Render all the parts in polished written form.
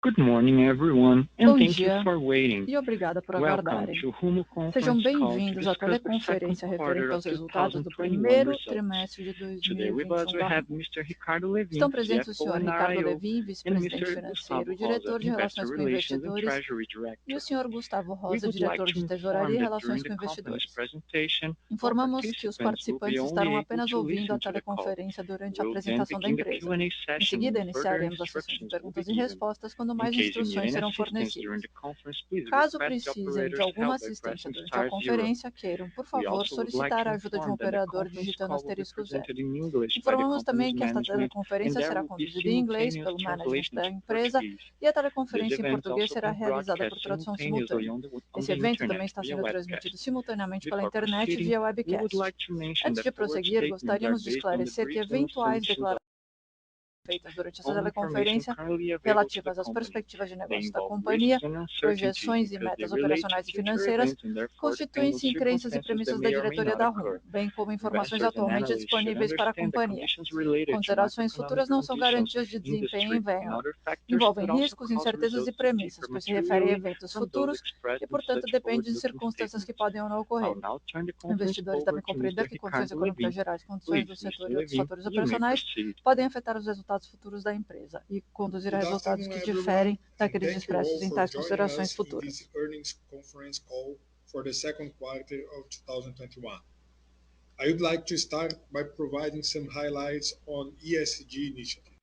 Good morning, everyone, and Bom thank you dia for waiting. e obrigada por Welcome aguardarem. to Rumo Sejam Conference Call to bem-vindos à discuss the second teleconferência referente quarter of aos resultados do 2021 primeiro results. trimestre de Today with us 2021 we da have Rumo. Mr. Ricardo Levin, Estão presentes o CFO Sr. and Ricardo IO, Levin, and vice-presidente Mr. financeiro Gustavo e Rosa, diretor de Investor Relações com Relations and Investidores, Treasury e o Director. Sr. Gustavo We Rosa, would like diretor to de Tesouraria inform e that Relações during com the company's Investidores. presentation, all Informamos que os participants will be participantes only estarão able apenas to ouvindo a listen to the call. teleconferência durante a We'll then apresentação da begin the empresa. Q&A Em session seguida, when further iniciaremos a sessão de instructions will be perguntas e given. respostas quando In mais case you need instruções any serão assistance during fornecidas. the conference, please Caso request the precisem de operator's alguma help by assistência pressing durante a star zero. conferência, queiram, por We favor, also would like solicitar to a ajuda de um inform that the operador conference digitando call will be asterisco zero. presented in English by the Informamos também company's que esta management, and teleconferência there será will be conduzida em inglês simultaneous pelo management translation da to empresa Portuguese. e a This teleconferência em event is português also será being realizada broadcast por tradução simultaneously simultânea. on Esse the evento também internet está via sendo webcast. transmitido simultaneamente pela Before internet proceeding, via we would webcast. like to mention Antes that de forward prosseguir, statements are gostaríamos de based on the esclarecer que beliefs and eventuais assumptions of declarações feitas durante essa all information teleconferência currently available to the relativas às company. perspectivas de They negócio da involve companhia, risks and uncertainties projeções e because they metas relate to operacionais e future financeiras, events and therefore depend on constituem-se em crenças e circumstances that premissas da may or may diretoria not da occur. Rumo, bem como informações Investors and atualmente analysts should disponíveis para a understand the companhia. conditions related to Considerações futuras macroeconomic não são conditions, garantias de desempenho industry, e and other factors envolvem could also riscos, cause incertezas e results to premissas, differ pois se referem a materially eventos from those futuros expressed e, in portanto, such dependem de forward-looking circunstâncias que statements. podem ou não I'll ocorrer. now turn the conference Investidores devem over to compreender Mr. que condições Ricardo econômicas Levin. gerais, condições Please, do Mr. setor e outros Levin, fatores you may operacionais proceed. podem afetar os resultados futuros da empresa e conduzir a Good resultados afternoon, que everyone, diferem and daqueles thank you expressos all em for tais joining considerações us in this futuras. earnings conference call for the second quarter of 2021. I would like to start by providing some highlights on ESG initiatives.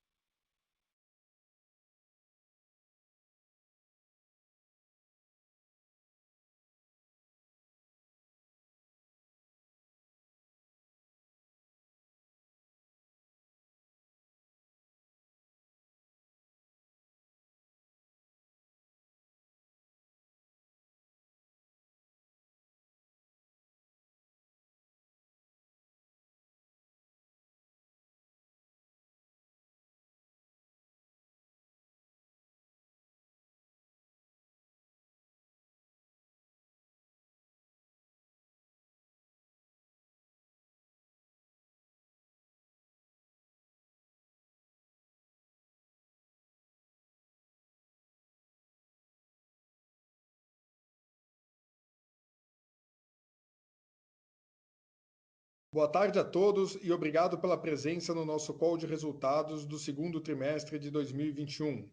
Boa tarde a todos e obrigado pela presença no nosso call de resultados do segundo trimestre de 2021.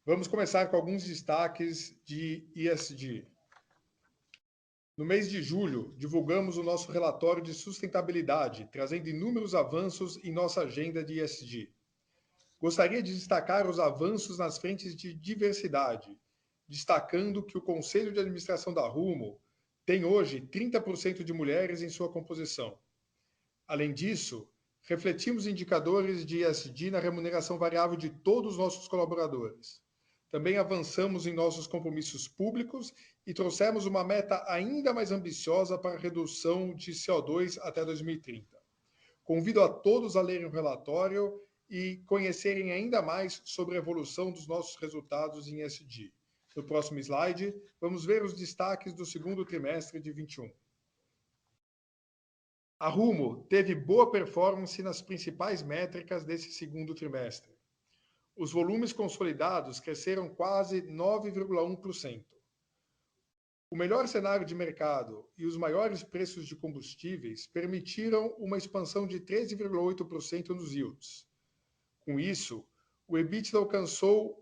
Vamos começar com alguns destaques de ESG. No mês de julho, divulgamos o nosso relatório de sustentabilidade, trazendo inúmeros avanços em nossa agenda de ESG. Gostaria de destacar os avanços nas frentes de diversidade, destacando que o Conselho de Administração da Rumo tem hoje 30% de mulheres em sua composição. Além disso, refletimos indicadores de ESG na remuneração variável de todos os nossos colaboradores. Também avançamos em nossos compromissos públicos e trouxemos uma meta ainda mais ambiciosa para a redução de CO2 até 2030. Convido a todos a lerem o relatório e conhecerem ainda mais sobre a evolução dos nossos resultados em ESG. No próximo slide, vamos ver os destaques do segundo trimestre de 2021. A Rumo teve boa performance nas principais métricas desse segundo trimestre. Os volumes consolidados cresceram quase 9,1%. O melhor cenário de mercado e os maiores preços de combustíveis permitiram uma expansão de 13,8% nos yields. Com isso, o EBITDA alcançou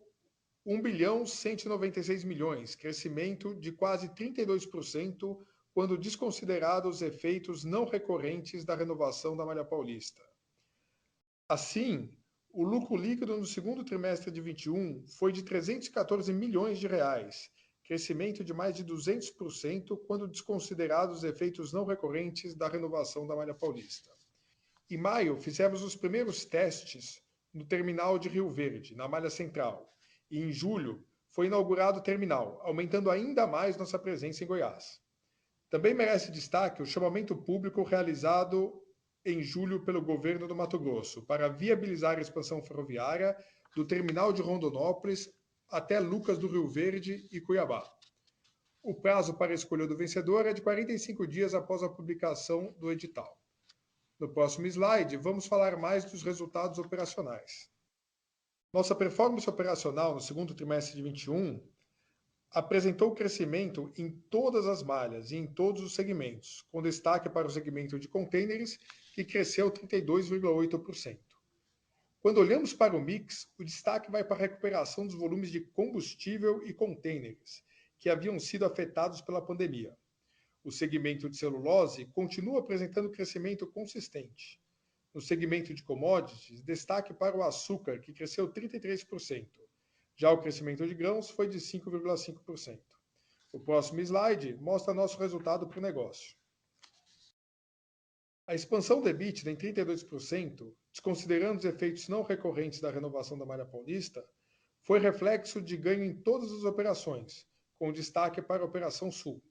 1.196 milhões, crescimento de quase 32%, quando desconsiderados os efeitos não recorrentes da renovação da Malha Paulista. Assim, o lucro líquido no segundo trimestre de 2021 foi de 314 milhões de reais, crescimento de mais de 200% quando desconsiderados os efeitos não recorrentes da renovação da Malha Paulista. Em maio, fizemos os primeiros testes no terminal de Rio Verde, na Malha Central, e em julho foi inaugurado o terminal, aumentando ainda mais nossa presença em Goiás. Também merece destaque o chamamento público realizado em julho pelo governo do Mato Grosso para viabilizar a expansão ferroviária do terminal de Rondonópolis até Lucas do Rio Verde e Cuiabá. O prazo para a escolha do vencedor é de 45 dias após a publicação do edital. No próximo slide, vamos falar mais dos resultados operacionais. Nossa performance operacional no segundo trimestre de 21 apresentou crescimento em todas as malhas e em todos os segmentos, com destaque para o segmento de contêineres, que cresceu 32,8%. Quando olhamos para o mix, o destaque vai para a recuperação dos volumes de combustível e contêineres, que haviam sido afetados pela pandemia. O segmento de celulose continua apresentando crescimento consistente. No segmento de commodities, destaque para o açúcar, que cresceu 33%. Já o crescimento de grãos foi de 5,5%. O próximo slide mostra nosso resultado para o negócio. A expansão do EBITDA em 32%, desconsiderando os efeitos não recorrentes da renovação da Malha Paulista, foi reflexo de ganho em todas as operações, com destaque para a Operação Sul.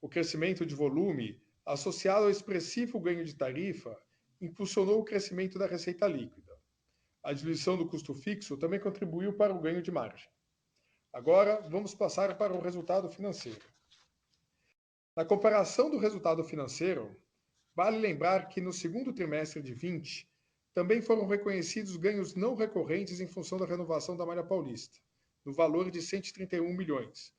O crescimento de volume, associado ao expressivo ganho de tarifa, impulsionou o crescimento da receita líquida. A diluição do custo fixo também contribuiu para o ganho de margem. Agora, vamos passar para o resultado financeiro. Na comparação do resultado financeiro, vale lembrar que no segundo trimestre de 20, também foram reconhecidos ganhos não recorrentes em função da renovação da Malha Paulista, no valor de 131 milhões,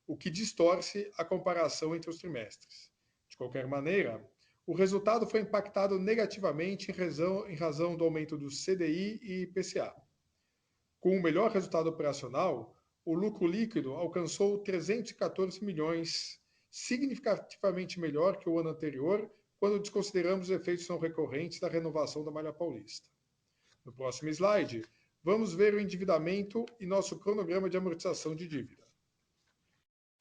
o que distorce a comparação entre os trimestres. De qualquer maneira, o resultado foi impactado negativamente em razão do aumento do CDI e IPCA. Com o melhor resultado operacional, o lucro líquido alcançou 314 milhões, significativamente melhor que o ano anterior, quando desconsideramos os efeitos não recorrentes da renovação da Malha Paulista. No próximo slide, vamos ver o endividamento e nosso cronograma de amortização de dívida.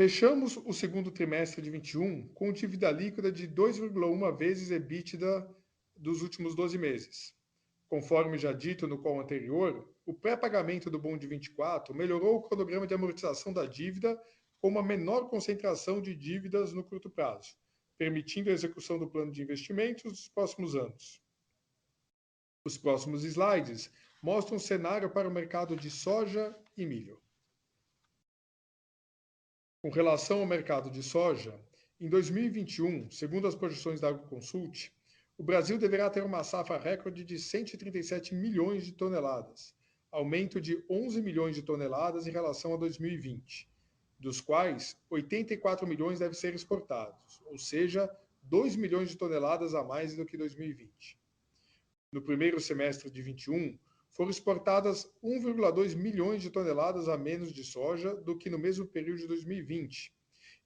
Fechamos o segundo trimestre de 21 com dívida líquida de 2,1 vezes EBITDA dos últimos 12 meses. Conforme já dito no call anterior, o pré-pagamento do bond 24 melhorou o cronograma de amortização da dívida com uma menor concentração de dívidas no curto prazo, permitindo a execução do plano de investimentos dos próximos anos. Os próximos slides mostram um cenário para o mercado de soja e milho. Com relação ao mercado de soja, em 2021, segundo as projeções da Agroconsult, o Brasil deverá ter uma safra recorde de 137 milhões de toneladas, aumento de 11 milhões de toneladas em relação a 2020, dos quais 84 milhões devem ser exportados, ou seja, 2 milhões de toneladas a mais do que 2020. No primeiro semestre de 21, foram exportadas 1,2 milhões de toneladas a menos de soja do que no mesmo período de 2020,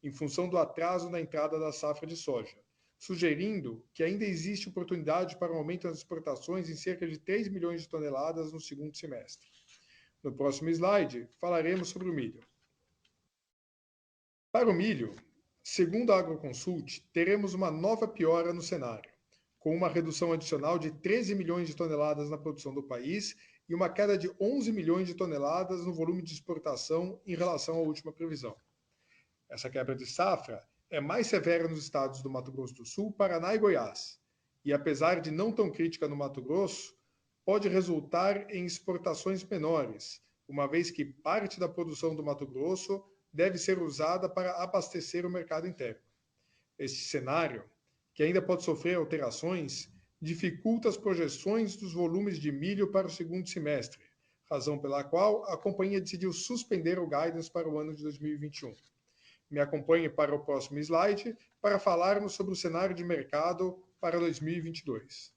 em função do atraso na entrada da safra de soja, sugerindo que ainda existe oportunidade para um aumento nas exportações em cerca de 3 milhões de toneladas no segundo semestre. No próximo slide, falaremos sobre o milho. Para o milho, segundo a Agroconsult, teremos uma nova piora no cenário, com uma redução adicional de 13 milhões de toneladas na produção do país e uma queda de 11 milhões de toneladas no volume de exportação em relação à última previsão. Essa quebra de safra é mais severa nos estados do Mato Grosso do Sul, Paraná e Goiás, e apesar de não tão crítica no Mato Grosso, pode resultar em exportações menores, uma vez que parte da produção do Mato Grosso deve ser usada para abastecer o mercado interno. Este cenário, que ainda pode sofrer alterações, dificulta as projeções dos volumes de milho para o segundo semestre, razão pela qual a companhia decidiu suspender o guidance para o ano de 2021. Me acompanhe para o próximo slide para falarmos sobre o cenário de mercado para 2022.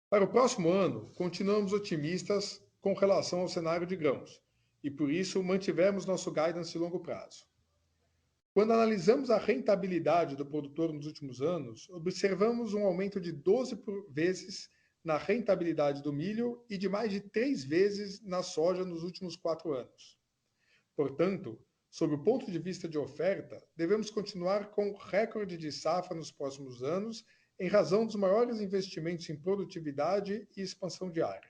Para o próximo ano, continuamos otimistas com relação ao cenário de grãos, e por isso mantivemos nosso guidance de longo prazo. Quando analisamos a rentabilidade do produtor nos últimos anos, observamos um aumento de 12 vezes na rentabilidade do milho e de mais de 3 vezes na soja nos últimos 4 anos. Portanto, sob o ponto de vista de oferta, devemos continuar com recorde de safra nos próximos anos, em razão dos maiores investimentos em produtividade e expansão de área.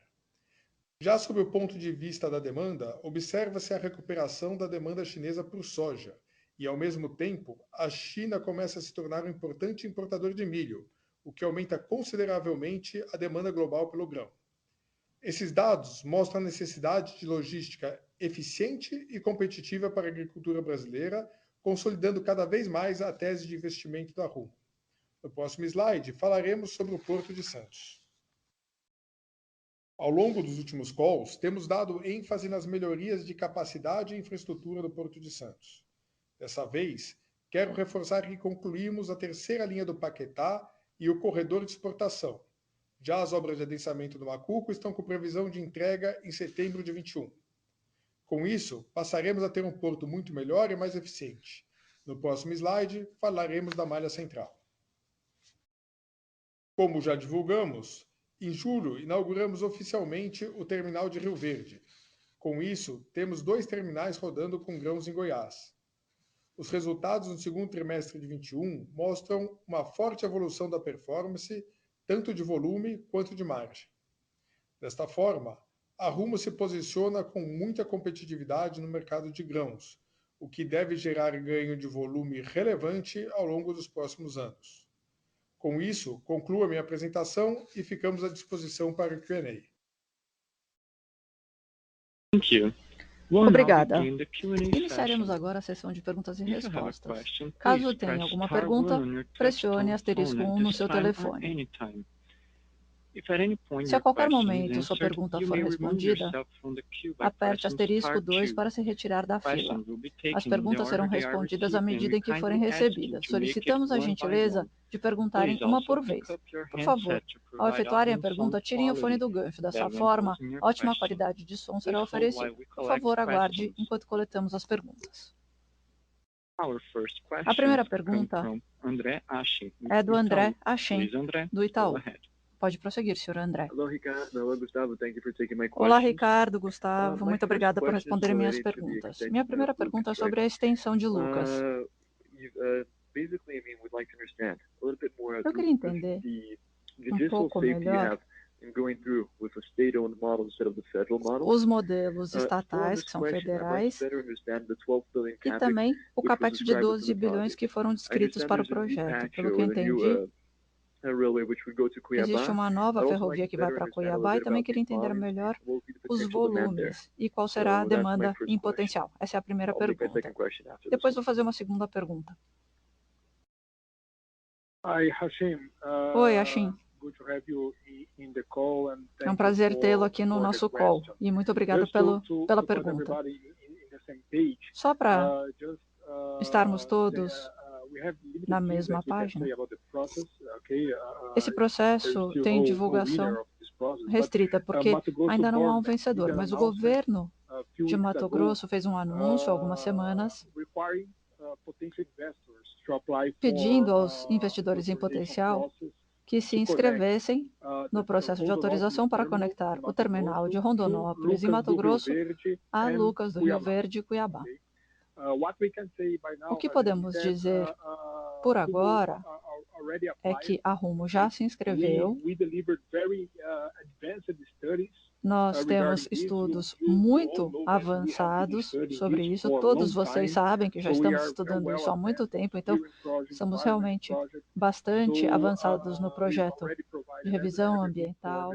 Já sob o ponto de vista da demanda, observa-se a recuperação da demanda chinesa por soja, e, ao mesmo tempo, a China começa a se tornar um importante importador de milho, o que aumenta consideravelmente a demanda global pelo grão. Esses dados mostram a necessidade de logística eficiente e competitiva para a agricultura brasileira, consolidando cada vez mais a tese de investimento da Rumo. No próximo slide, falaremos sobre o Porto de Santos. Ao longo dos últimos calls, temos dado ênfase nas melhorias de capacidade e infraestrutura do Porto de Santos. Dessa vez, quero reforçar que concluímos a terceira linha do Paquetá e o corredor de exportação. Já as obras de adensamento do Macuco estão com previsão de entrega em setembro de 21. Com isso, passaremos a ter um porto muito melhor e mais eficiente. No próximo slide, falaremos da malha central. Como já divulgamos, em julho inauguramos oficialmente o terminal de Rio Verde. Com isso, temos 2 terminais rodando com grãos em Goiás. Os resultados no segundo trimestre de 21 mostram uma forte evolução da performance, tanto de volume quanto de margem. Desta forma, a Rumo se posiciona com muita competitividade no mercado de grãos, o que deve gerar ganho de volume relevante ao longo dos próximos anos. Com isso, concluo a minha apresentação e ficamos à disposição para o Q&A. Thank you. We'll now Obrigada. begin the Q&A Iniciaremos session. agora a sessão de perguntas e If you have a respostas. question, Caso please tenha press alguma star pergunta, one on your pressione touchtone asterisco phone at 1 no this seu time or telefone. anytime. If at any point Se a your qualquer question is momento sua answered, pergunta you for may remove respondida, yourself from the queue by aperte pressing asterisco star 2 two. para se retirar da fila. Questions will be As taken in the perguntas serão order they are respondidas à received, and medida we em que forem kindly ask you recebidas. to make it Solicitamos a one by gentileza one. de perguntarem Please uma also por pick vez. up your Por favor, handset to ao provide efetuarem a audio and pergunta, sound tirem o fone quality do gancho. Dessa better when forma, posing your ótima question. qualidade de som será Please hold while oferecida. we Por collect favor, aguarde questions. enquanto coletamos as perguntas. Our first A question primeira comes pergunta from André Ashi, with é do André Itaú. Achem, Please, André, do go Itaú. ahead. Pode prosseguir, senhor André. Hello, Ricardo. Hello, Gustavo. Thank you for taking my Olá, questions. Ricardo, Gustavo. My Muito first obrigada por question is responderem minhas related to the perguntas. extension Minha of primeira Lucas, pergunta é right? sobre a extensão de Lucas. Basically, I mean, we'd like to understand a little bit more Eu queria entender the um distal pouco safety you melhor have in going through with a state-owned model instead of the federal model. os modelos So on estatais, this que são question, I'd like federais, to better understand the 12 billion e capex também o which was capex de described 12 within the bilhões project. que foram I descritos understand para o there's a new projeto. patch Pelo que eu or the new entendi, railway which would go to existe Cuiabá. uma nova I'd also ferrovia like que to vai better para understand a little Cuiabá e bit também about queria these entender volumes melhor and what would be the os potential demand there. volumes e qual será a So that's my demanda first em question. potencial. Essa é a primeira I'll make my pergunta. second question after this Depois one. vou fazer uma segunda pergunta. Hi, Hashim. Oi, Achem. Good to have you in the call and É um thank you prazer tê-lo aqui no for the nosso call. question. E muito obrigado Just pela to put pergunta. everybody in the same page, Só para just estarmos todos we have limited na things mesma that we can página. say about the process. Okay, Esse there's processo still tem no divulgação winner of this process, but restrita, porque Mato Grosso ainda não há um government vencedor. did an Mas o announcement governo a few de weeks Mato ago, Grosso fez um anúncio há algumas semanas requiring potential investors to apply pedindo for aos investidores em authorization potencial process que se inscrevessem no processo de autorização para conectar o terminal de Rondonópolis, em Mato Grosso, a Lucas do Rio Verde e Cuiabá. O que podemos dizer por agora é que a Rumo já se inscreveu. Nós temos estudos muito avançados sobre isso. Todos vocês sabem que já estamos estudando isso há muito tempo, então estamos realmente bastante avançados no projeto de revisão ambiental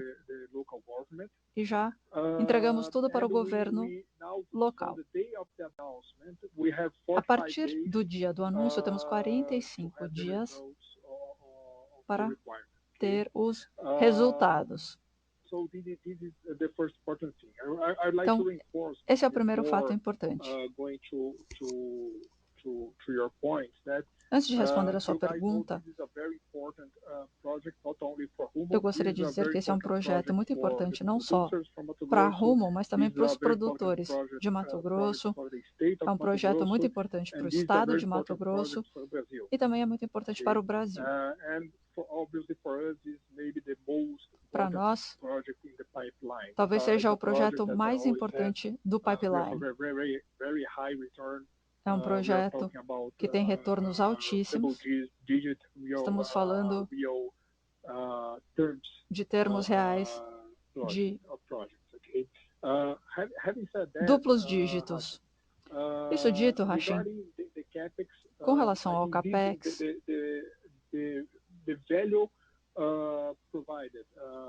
e já entregamos tudo para o governo local. A partir do dia do anúncio, temos 45 dias para ter os resultados. Então, esse é o primeiro fato importante. Antes de responder a sua pergunta, eu gostaria de dizer que esse é um projeto muito importante, não só para a Rumo, mas também para os produtores de Mato Grosso. É um projeto muito importante para o estado de Mato Grosso e também é muito importante para o Brasil. Para nós, talvez seja o projeto mais importante do pipeline. É um projeto que tem retornos altíssimos. Estamos falando de termos reais de duplos dígitos. Isso dito, Hashim, com relação ao CAPEX,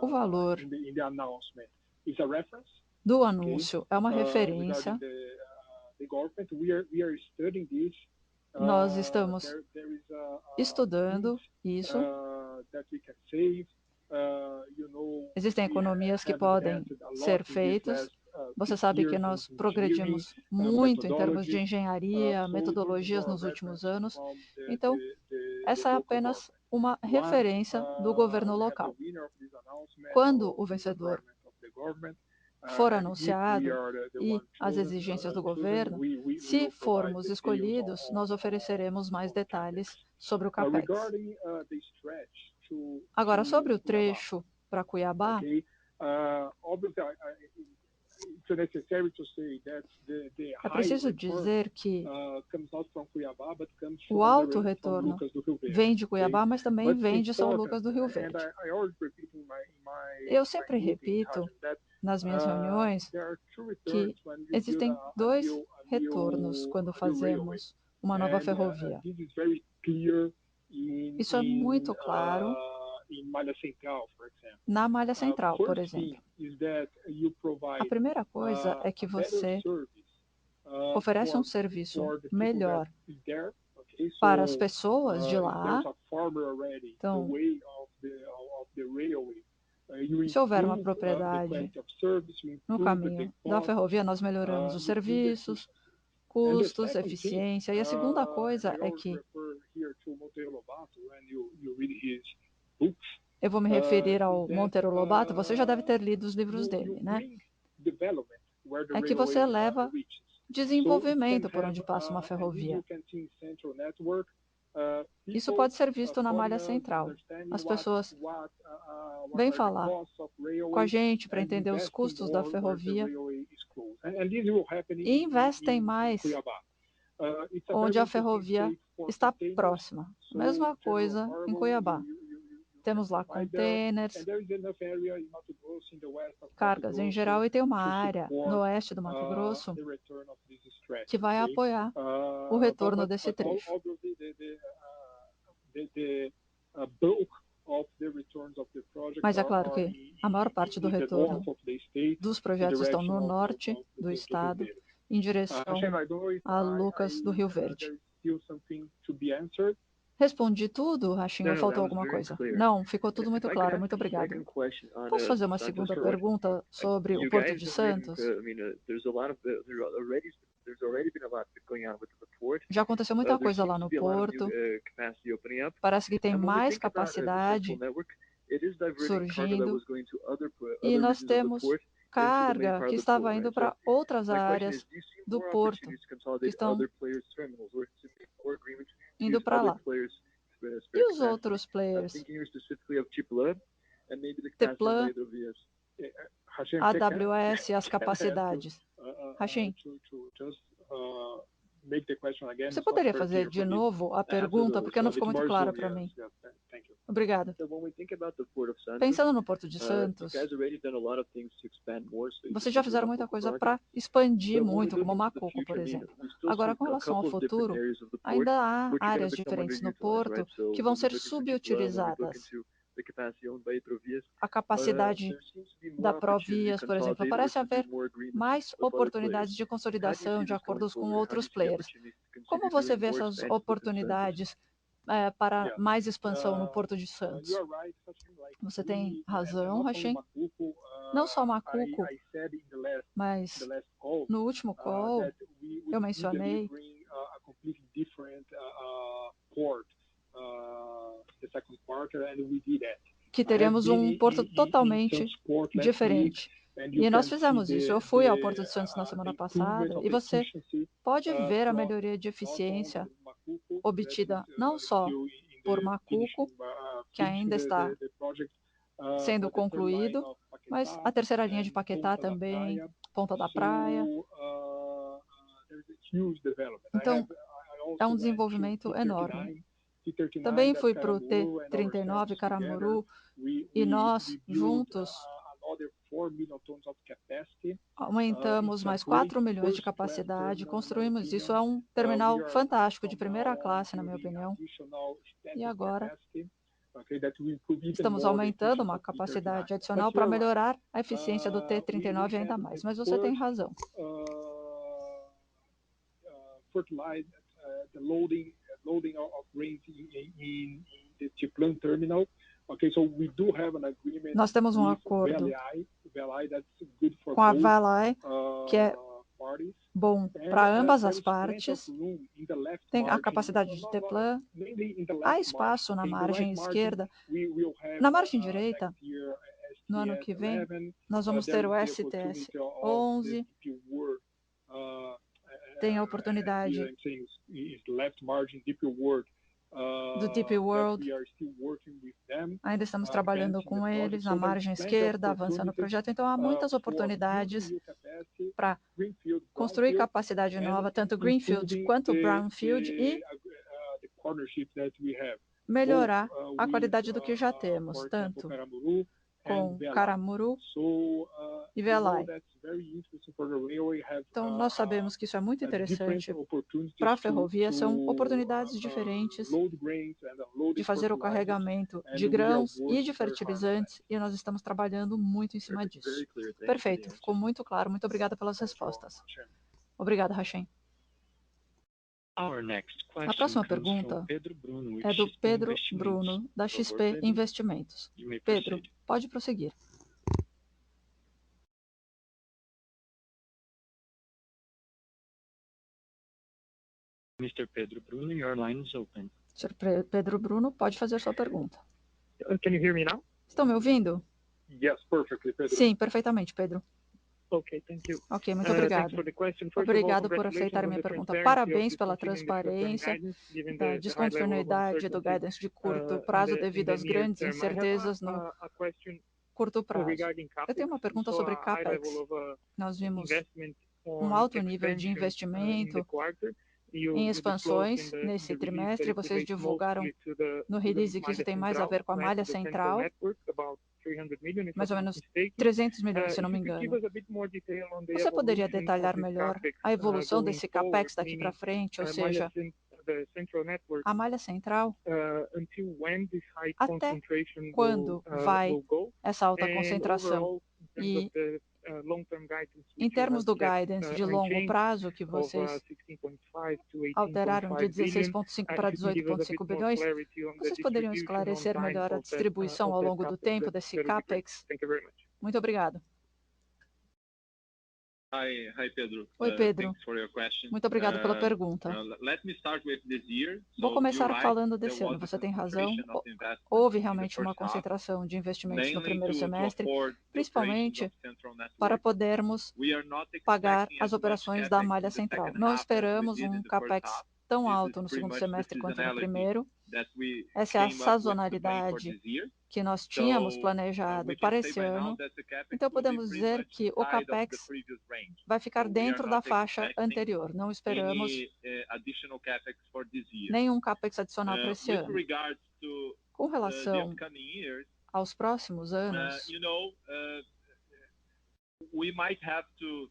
o valor do anúncio é uma referência. Nós estamos estudando isso Existem economias que podem ser feitas. Você sabe que nós progredimos muito em termos de engenharia, metodologias nos últimos anos. Então, essa é apenas uma referência do governo local. Quando o vencedor for anunciado e as exigências do governo, se formos escolhidos, nós ofereceremos mais detalhes sobre o CAPEX. Agora, sobre o trecho para Cuiabá, é preciso dizer que o alto retorno vem de Cuiabá, mas também vem de São Lucas do Rio Verde. Eu sempre repito nas minhas reuniões que existem dois retornos quando fazemos uma nova ferrovia. Isso é muito claro na Malha Central, por exemplo. A primeira coisa é que você oferece um serviço melhor para as pessoas de lá. Então, se houver uma propriedade no caminho da ferrovia, nós melhoramos os serviços, custos, eficiência. E a segunda coisa é que eu vou me referir ao Monteiro Lobato, você já deve ter lido os livros dele, né? É que você leva desenvolvimento por onde passa uma ferrovia. Isso pode ser visto na Malha Central. As pessoas vêm falar com a gente para entender os custos da ferrovia e investem mais onde a ferrovia está próxima. Mesma coisa em Cuiabá. Temos lá containers, cargas em geral, e tem uma área no oeste do Mato Grosso que vai apoiar o retorno desse trecho. Mas é claro que a maior parte do retorno dos projetos estão no norte do estado, em direção a Lucas do Rio Verde. Respondi tudo, Rachinho, ou faltou alguma coisa? Não, ficou tudo muito claro, muito obrigado. Posso fazer uma segunda pergunta sobre o Porto de Santos? Já aconteceu muita coisa lá no porto, parece que tem mais capacidade surgindo, e nós temos carga que estava indo para outras áreas do porto, que estão indo para lá. E os outros players? Teplan, AWS, as capacidades. Rachin, você poderia fazer de novo a pergunta, porque não ficou muito claro para mim. Obrigado. Pensando no Porto de Santos, vocês já fizeram muita coisa para expandir muito, como Macuco, por exemplo. Agora, com relação ao futuro, ainda há áreas diferentes no porto que vão ser subutilizadas. A capacidade da Provias, por exemplo, parece haver mais oportunidades de consolidação de acordos com outros players. Como você vê essas oportunidades para mais expansão no Porto de Santos? Você tem razão, Rachin. Não só Macuco, mas no último call eu mencionei que teremos um porto totalmente diferente. E nós fizemos isso. Eu fui ao Porto de Santos na semana passada e você pode ver a melhoria de eficiência obtida não só por Macuco, que ainda está sendo concluído, mas a terceira linha de Paquetá também, Ponta da Praia. Então, é um desenvolvimento enorme. Também fui para o T39 Caramuru e nós, juntos, aumentamos mais 4 milhões de capacidade, construímos isso. É um terminal fantástico, de primeira classe, na minha opinião. E agora estamos aumentando uma capacidade adicional para melhorar a eficiência do T39 ainda mais. Mas você tem razão. Loading of grains in the Teplan terminal Okay, so we do have an agreement Nós temos um with acordo VLI that's good for com a both, Vale, que é parties. bom And, para ambas there as is plenty of partes. room in the left Tem a margin, capacidade de ter plano. mainly in the left Há margin. espaço na Okay, in the margem right margin, esquerda. we will have, Na margem direita, next year, no ano que vem, STS 11, nós vamos ter there o is the STS opportunity of 11. the DP World, Tem a here oportunidade I'm saying is left margin DP World, do DP that World. we are still working with them, Ainda estamos trabalhando advancing com the project. eles na So there is margem plenty of esquerda, avançando o opportunities, projeto. Então, há muitas for oportunidades building new capacity, para greenfield, construir brownfield, capacidade and nova, tanto Greenfield improving quanto Brownfield, e the partnership that we have, melhorar both, a with, qualidade do que já temos, for example, tanto Caramuru com and VLI. Caramuru So, e we know VLI. that's very interesting for the railway. Have, Então, nós sabemos que isso é muito different interessante opportunities para a to, ferrovia. São to, oportunidades diferentes load grains and load de fazer o fertilizers, carregamento and de we are grãos e working de very hard on that. fertilizantes, e nós estamos trabalhando muito em cima disso. Very clear. Thank you for the Perfeito, answer. ficou muito claro. Muito obrigada pelas Thank you, respostas. Hashem. Obrigada, Hashem. Our next A question próxima comes from pergunta Pedro Bruno, with é do XP Pedro Investimentos. Bruno, da Por favor, XP Pedro, Investimentos. you may Pedro, proceed. pode prosseguir. Mr. Pedro Bruno, your line is open. Sr. Pedro Bruno, pode fazer sua pergunta. Can you hear me now? Estão me ouvindo? Yes, perfectly, Pedro. Sim, perfeitamente, Pedro. Okay, thank you. Ok, muito Thanks obrigado. for the question. First of all, Obrigado por congratulations aceitar a on minha the pergunta. transparency of Parabéns pela discontinuing the short-term transparência guidance, given da the high level of descontinuidade do uncertainty, guidance de curto in prazo the devido às near grandes term. I have incertezas no a question curto prazo. regarding Eu tenho CapEx. uma pergunta So sobre a high CAPEX. level of Nós vimos investment um on alto nível de expansion in the investimento quarter. em You disclosed expansões in nesse the release that trimestre. it Vocês relates divulgaram mostly to the no release que isso Malha tem mais a Central, ver com a right? malha The Central central, Network, about 300 million, if mais ou I'm not menos mistaken. 300 milhões, se não If me you could give engano. us a bit more detail on the Você poderia evolution of detalhar this melhor CapEx, a evolução going desse forward, CAPEX daqui para meaning frente, ou Malha seja, the Central Network, a malha central, until when this high até concentration quando vai will go, essa alta and concentração? overall, in terms E of the long-term guidance, em which you termos have do kept guidance de longo unchanged, prazo, que of vocês 16.5 to alteraram de 18.5 billion, 16,5 para if you can give us a bit 18,5 more bilhões, clarity on the vocês poderiam distribution on esclarecer time melhor a of distribuição ao that longo do CapEx, tempo that desse would be great. CAPEX? Thank you very much. Muito obrigado. Hi, Pedro. Oi, Pedro. Thanks for your question. Muito obrigado pela pergunta. Let me start with this year. Vou So começar you're right, falando there desse ano. was a Você tem razão. concentration of investment Houve in the realmente uma first half, concentração de investimentos no mainly primeiro to semestre, afford the operations principalmente of Central para Network. podermos We are not pagar expecting as as much operações da CapEx malha in the central. second Não half as we esperamos did in um the first CAPEX half. tão This is alto no pretty segundo much the semestre quanto no seasonality primeiro. that we Essa é a came up with to plan for sazonalidade this year. que nós tínhamos So planejado we para can say esse by now ano. that the CapEx Então, will be podemos pretty dizer much que o inside of the CAPEX previous range. vai ficar So we are dentro da not faixa expecting anterior. Não esperamos any additional CapEx for this year. nenhum CAPEX adicional para esse With ano. regards to Com the relação upcoming years, aos próximos anos, we might have to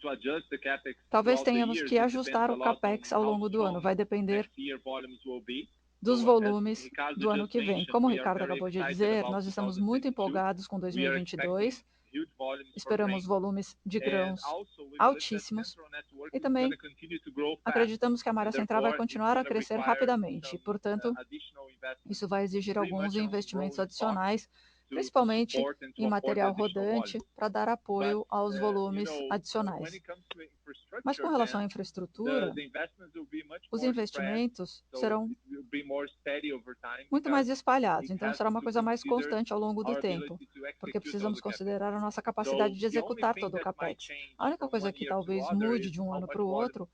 adjust the CapEx talvez throughout the tenhamos years. que It depends ajustar a o lot CAPEX on ao how longo do ano. strong Vai depender next year volumes will be. dos So, volumes Ricardo do ano just que vem. mentioned, Como o we are Ricardo very acabou de excited dizer, about nós estamos muito 2022. empolgados com We are 2022. expecting huge volumes for Esperamos grain. volumes de And grãos also, we believe that altíssimos. Central Network E is também gonna continue to grow fast. acreditamos que a malha And central vai therefore, it's continuar a gonna crescer require rapidamente. E, some portanto, additional investment, isso vai exigir pretty alguns much on investimentos rolling stock adicionais, to principalmente support and to em afford the material additional rodante, volume. para dar But, apoio aos volumes when adicionais. it comes to Mas com infrastructure, relação à then infraestrutura, the investments will be much os more spread, investimentos so serão it will be more steady over time muito mais because espalhados. it Então, has será uma to coisa mais consider constante ao longo do our tempo, ability to porque execute all precisamos the CapEx. considerar a nossa So capacidade de the only executar thing todo o that might CAPEX. change A única from coisa one que year to talvez other mude is de um how ano much para o outro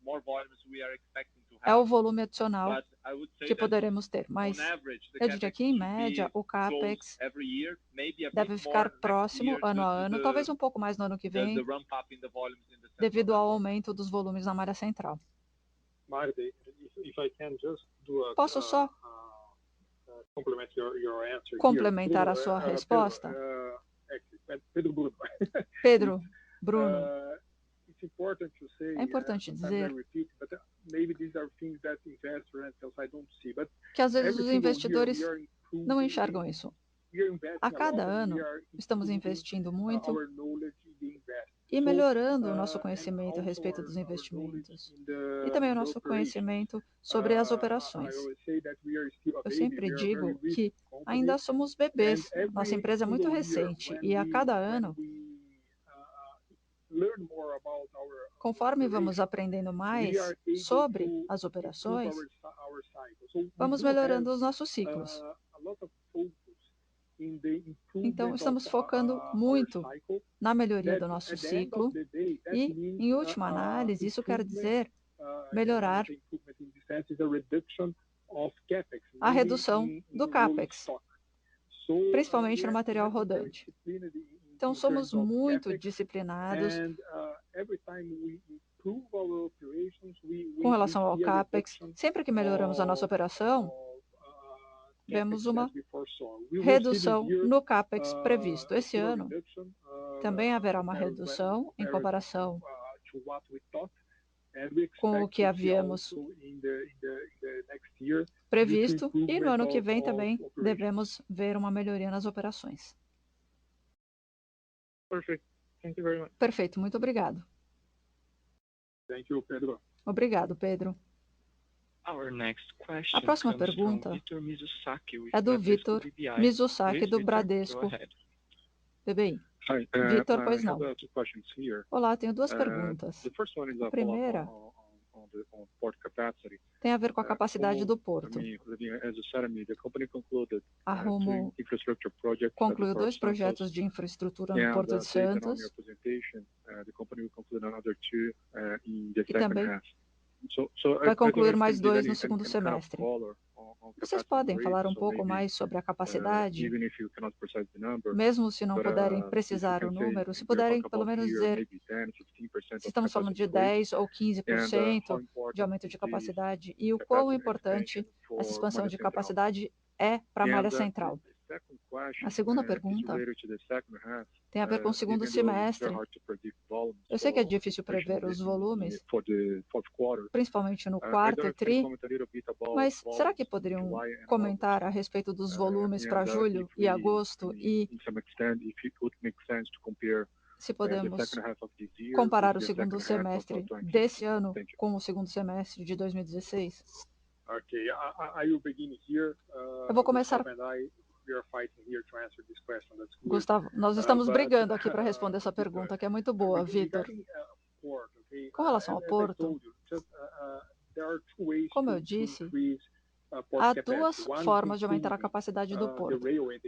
more volumes we are expecting to é o have. volume adicional But I would say que that poderemos ter. on Mas average, the eu diria CapEx que, em should média, be o close CAPEX every year, maybe a bit deve more ficar next próximo year ano due a to ano, talvez um pouco mais no ano que the vem, ramp up in the volumes in the Central devido ao Network. aumento dos volumes na malha central. Marty, if I can just do a Posso só complement your answer complementar here. a sua Pedro, resposta? actually, Pedro Bruno. Pedro, Bruno, It's important to say, é importante sometimes I dizer repeat, but maybe these are things that investors and sell side don't see. But que às vezes every os single year investidores we are improving, não enxergam isso. we are investing A a lot cada and we ano, are estamos improving investindo muito our knowledge in the investment. e melhorando o nosso conhecimento a respeito dos investimentos e também o nosso conhecimento sobre as operações. Eu sempre digo que ainda somos bebês, nossa empresa é muito recente e a cada ano, conforme vamos aprendendo mais sobre as operações, vamos melhorando os nossos ciclos. Então, estamos focando muito na melhoria do nosso ciclo e, em última análise, isso quer dizer melhorar a redução do CAPEX, principalmente no material rodante. Então, somos muito disciplinados com relação ao CAPEX. Sempre que melhoramos a nossa operação, vemos uma redução no CAPEX previsto. Esse ano, também haverá uma redução em comparação com o que havíamos previsto, e no ano que vem também devemos ver uma melhoria nas operações. Perfect. Thank you very much. Perfeito, muito obrigado. Thank you, Pedro. Obrigado, Pedro. Our next question A próxima comes from pergunta Vitor Mizusaki with é do Bradesco Vitor BBI. Mizusaki, Please, do Vitor, Bradesco go ahead. BBI. Hi, Vitor, pois I não. have two questions here. Olá, tenho duas perguntas. The first one is A a primeira follow-up on port capacity. tem a ver com a capacidade do porto. As you said, the company concluded A Rumo two infrastructure projects concluiu 2 projetos de infraestrutura no Porto de Santos the company will conclude another two in the e second também half. vai concluir mais 2 no segundo semestre. Vocês podem falar um pouco mais sobre a capacidade, mesmo se não puderem precisar o número, se puderem pelo menos dizer se estamos falando de 10 ou 15% de aumento de capacidade e o quão importante essa expansão de capacidade é para a malha central. A segunda pergunta tem a ver com o segundo semestre. Eu sei que é difícil prever os volumes, principalmente no quarto tri, mas será que poderiam comentar a respeito dos volumes para julho e agosto e se podemos comparar o segundo semestre desse ano com o segundo semestre de 2016? Okay, I will begin here. Eu vou começar. Gustavo, nós estamos brigando aqui para responder essa pergunta, que é muito boa, Vitor. Com relação ao porto, como eu disse, há 2 formas de aumentar a capacidade do porto.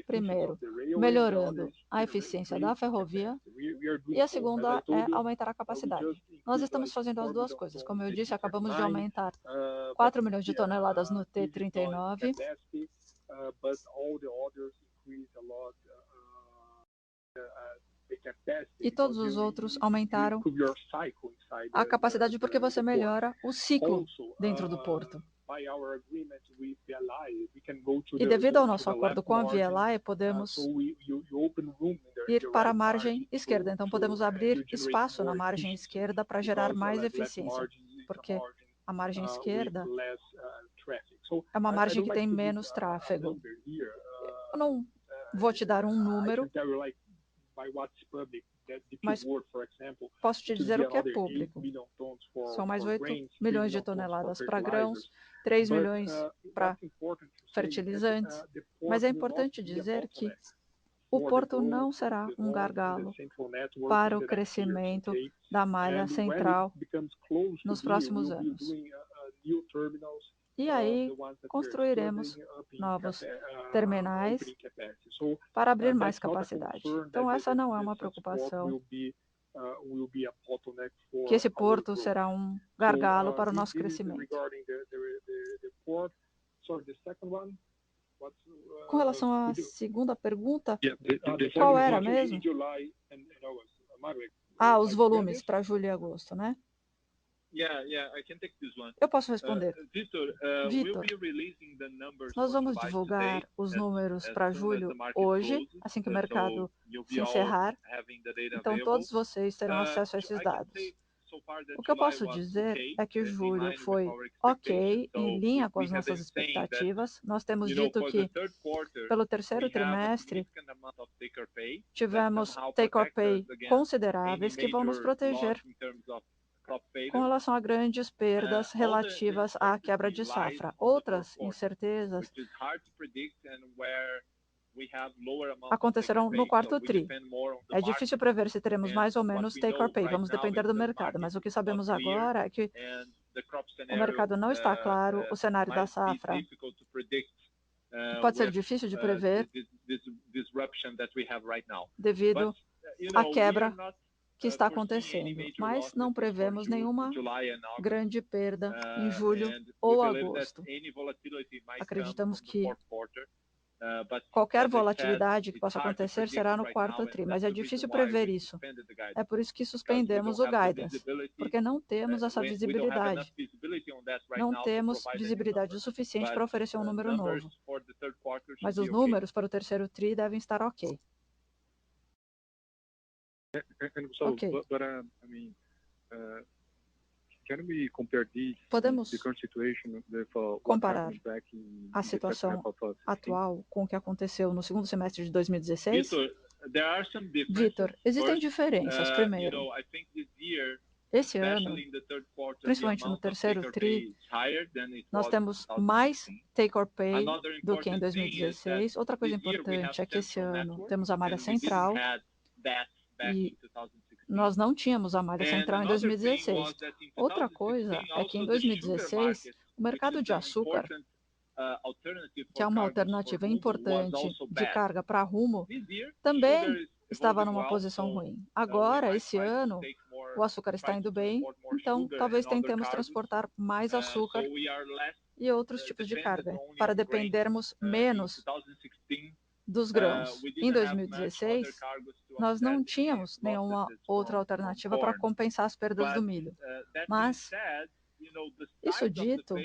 Primeiro, melhorando a eficiência da ferrovia, e a segunda é aumentar a capacidade. Nós estamos fazendo as 2 coisas. Como eu disse, acabamos de aumentar 4 milhões de toneladas no T39, e todos os outros aumentaram a capacidade porque você melhora o ciclo dentro do porto. E devido ao nosso acordo com a VLI, podemos ir para a margem esquerda. Então, podemos abrir espaço na margem esquerda para gerar mais eficiência, porque a margem esquerda é uma margem que tem menos tráfego. Eu não vou te dar um número, mas posso te dizer o que é público. São mais 8 milhões de toneladas para grãos, 3 milhões para fertilizantes, mas é importante dizer que o porto não será um gargalo para o crescimento da malha central nos próximos anos. E aí, construiremos novos terminais para abrir mais capacidade. Então, essa não é uma preocupação, que esse porto será um gargalo para o nosso crescimento. Com relação à segunda pergunta, qual era mesmo? Os volumes para julho e agosto, né? Eu posso responder. Vitor, nós vamos divulgar os números para julho hoje, assim que o mercado se encerrar. Então, todos vocês terão acesso a esses dados. O que eu posso dizer é que julho foi ok, em linha com as nossas expectativas. Nós temos dito que, pelo terceiro trimestre, tivemos take-or-pay consideráveis que vão nos proteger com relação a grandes perdas relativas à quebra de safra. Outras incertezas acontecerão no quarto tri. É difícil prever se teremos mais ou menos take-or-pay, vamos depender do mercado, mas o que sabemos agora é que o mercado não está claro, o cenário da safra pode ser difícil de prever devido à quebra que está acontecendo, mas não prevemos nenhuma grande perda em julho ou agosto. Acreditamos que qualquer volatilidade que possa acontecer será no quarto tri, mas é difícil prever isso. É por isso que suspendemos o guidance, porque não temos essa visibilidade. Não temos visibilidade o suficiente para oferecer um número novo. Mas os números para o terceiro tri devem estar ok. Ok. Podemos comparar a situação atual com o que aconteceu no segundo semestre de 2016? Vitor, existem diferenças. Primeiro, esse ano, principalmente no terceiro tri, nós temos mais take-or-pay do que em 2016. Outra coisa importante é que esse ano temos a malha central e nós não tínhamos a malha central em 2016. Outra coisa é que em 2016, o mercado de açúcar, que é uma alternativa importante de carga para rumo, também estava numa posição ruim. Agora, esse ano, o açúcar está indo bem, então talvez tentemos transportar mais açúcar e outros tipos de carga, para dependermos menos dos grãos. Em 2016, nós não tínhamos nenhuma outra alternativa para compensar as perdas do milho. Mas, isso dito,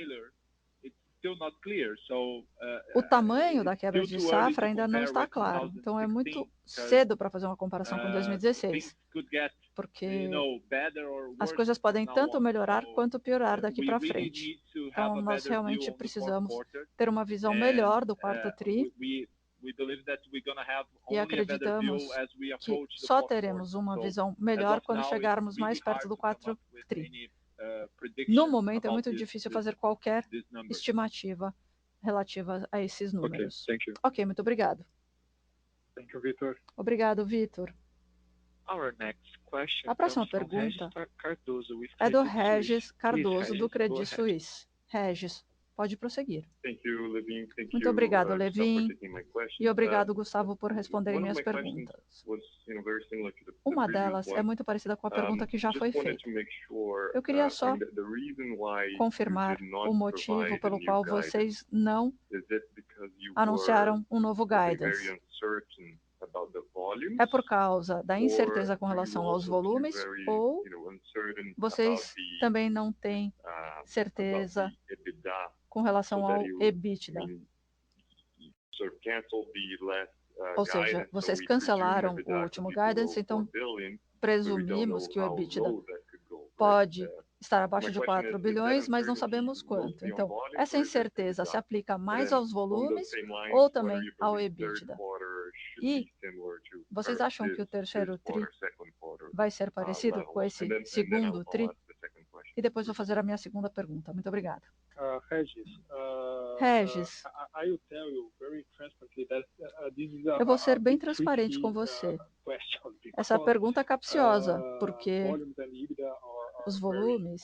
o tamanho da quebra de safra ainda não está claro. Então, é muito cedo para fazer uma comparação com 2016, porque as coisas podem tanto melhorar quanto piorar daqui para frente. Então, nós realmente precisamos ter uma visão melhor do quarto tri, e acreditamos que só teremos uma visão melhor quando chegarmos mais perto do quarto tri. No momento, é muito difícil fazer qualquer estimativa relativa a esses números. Ok, muito obrigado. Obrigado, Vitor. A próxima pergunta é do Regis Cardoso, do Credit Suisse. Regis, pode prosseguir. Muito obrigado, Levin, e obrigado, Gustavo, por responderem minhas perguntas. Uma delas é muito parecida com a pergunta que já foi feita. Eu queria só confirmar o motivo pelo qual vocês não anunciaram um novo guidance. É por causa da incerteza com relação aos volumes ou vocês também não têm certeza com relação ao EBITDA? Ou seja, vocês cancelaram o último guidance, então presumimos que o EBITDA pode estar abaixo de 4 bilhões, mas não sabemos quanto. Então, essa incerteza se aplica mais aos volumes ou também ao EBITDA? E vocês acham que o terceiro tri vai ser parecido com esse segundo tri? E depois vou fazer a minha segunda pergunta. Muito obrigada. Regis, eu vou ser bem transparente com você. Essa pergunta é capciosa, porque os volumes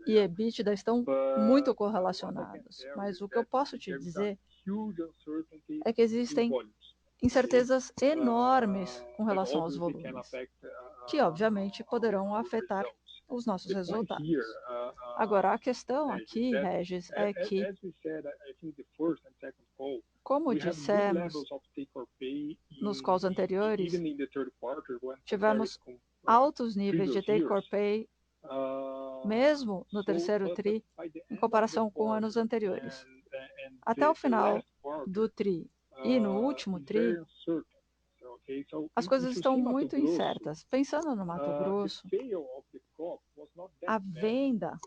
e EBITDA estão muito correlacionados. Mas o que eu posso te dizer é que existem incertezas enormes com relação aos volumes, que obviamente poderão afetar os nossos resultados. Agora, a questão aqui, Regis, é que, como dissemos nos calls anteriores, tivemos altos níveis de take-or-pay, mesmo no terceiro tri, em comparação com anos anteriores. Até o final do tri e no último tri, as coisas estão muito incertas. Pensando no Mato Grosso, A venda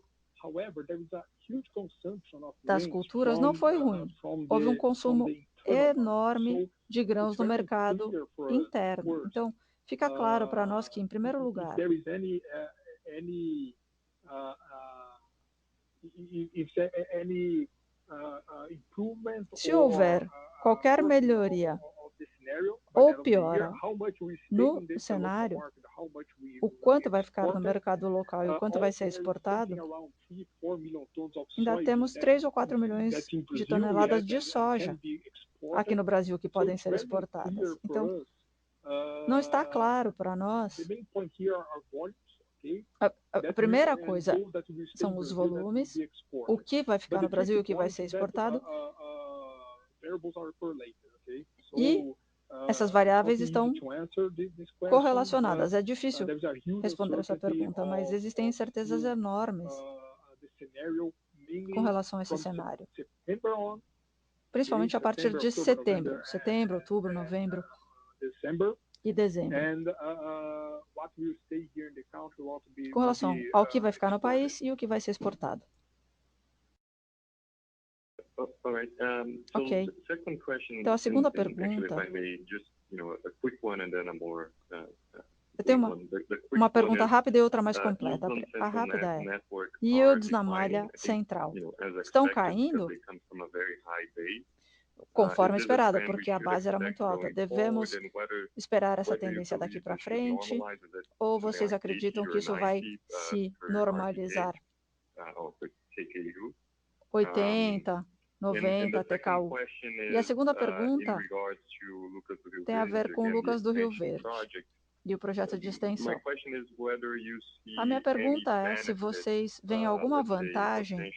das culturas não foi ruim. Houve um consumo enorme de grãos no mercado interno. Então, fica claro para nós que, em primeiro lugar, se houver qualquer melhoria ou piora no cenário, o quanto vai ficar no mercado local e o quanto vai ser exportado, ainda temos 3 ou 4 milhões de toneladas de soja aqui no Brasil que podem ser exportadas. Então, não está claro para nós. A primeira coisa são os volumes, o que vai ficar no Brasil e o que vai ser exportado. E essas variáveis estão correlacionadas. É difícil responder essa pergunta, mas existem incertezas enormes com relação a esse cenário. Principalmente a partir de setembro, outubro, novembro e dezembro. Com relação ao que vai ficar no país e o que vai ser exportado. Ok. Então, a segunda pergunta... Eu tenho uma pergunta rápida e outra mais completa. A rápida é: yields na malha central estão caindo conforme esperado, porque a base era muito alta. Devemos esperar essa tendência daqui para frente? Ou vocês acreditam que isso vai se normalizar? 80, 90 TKU. E a segunda pergunta tem a ver com o Lucas do Rio Verde e o projeto de extensão. A minha pergunta é se vocês veem alguma vantagem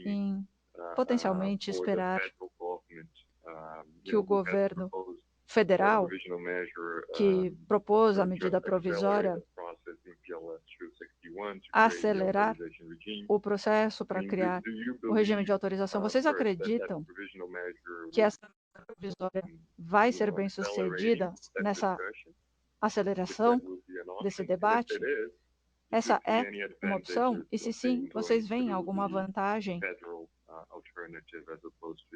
em potencialmente esperar que o governo federal, que propôs a medida provisória, acelerar o processo para criar o regime de autorização. Vocês acreditam que essa provisória vai ser bem sucedida nessa aceleração desse debate? Essa é uma opção? E se sim, vocês veem alguma vantagem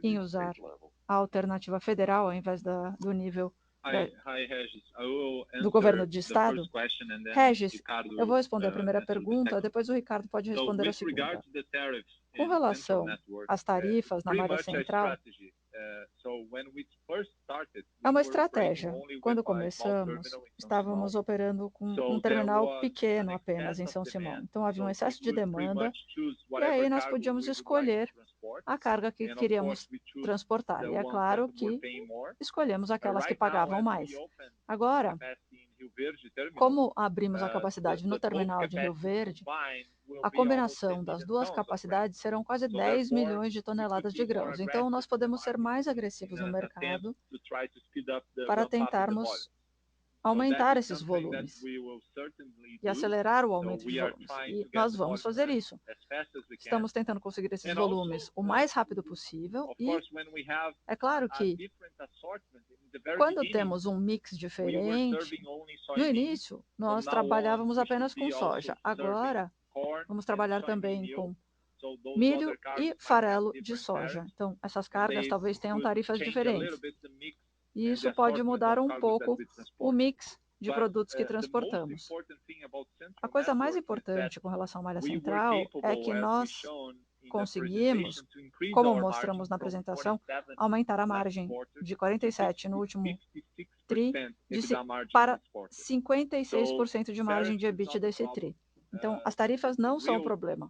em usar a alternativa federal ao invés do nível do governo de estado? Regis, eu vou responder a primeira pergunta, depois o Ricardo pode responder a segunda. Com relação às tarifas na malha central, é uma estratégia. Quando começamos, estávamos operando com um terminal pequeno apenas em São Simão. Então, havia um excesso de demanda e aí nós podíamos escolher a carga que queríamos transportar. E é claro que escolhemos aquelas que pagavam mais. Agora, como abrimos a capacidade no terminal de Rio Verde, a combinação das duas capacidades serão quase 10 milhões de toneladas de grãos. Então, nós podemos ser mais agressivos no mercado para tentarmos aumentar esses volumes e acelerar o aumento de volumes. E nós vamos fazer isso. Estamos tentando conseguir esses volumes o mais rápido possível e é claro que quando temos um mix diferente, no início nós trabalhávamos apenas com soja. Agora vamos trabalhar também com milho e farelo de soja. Então, essas cargas talvez tenham tarifas diferentes. E isso pode mudar um pouco o mix de produtos que transportamos. A coisa mais importante com relação à malha central é que nós conseguimos, como mostramos na apresentação, aumentar a margem de 47% no último TRI para 56% de margem de EBITDA desse TRI. Então, as tarifas não são o problema.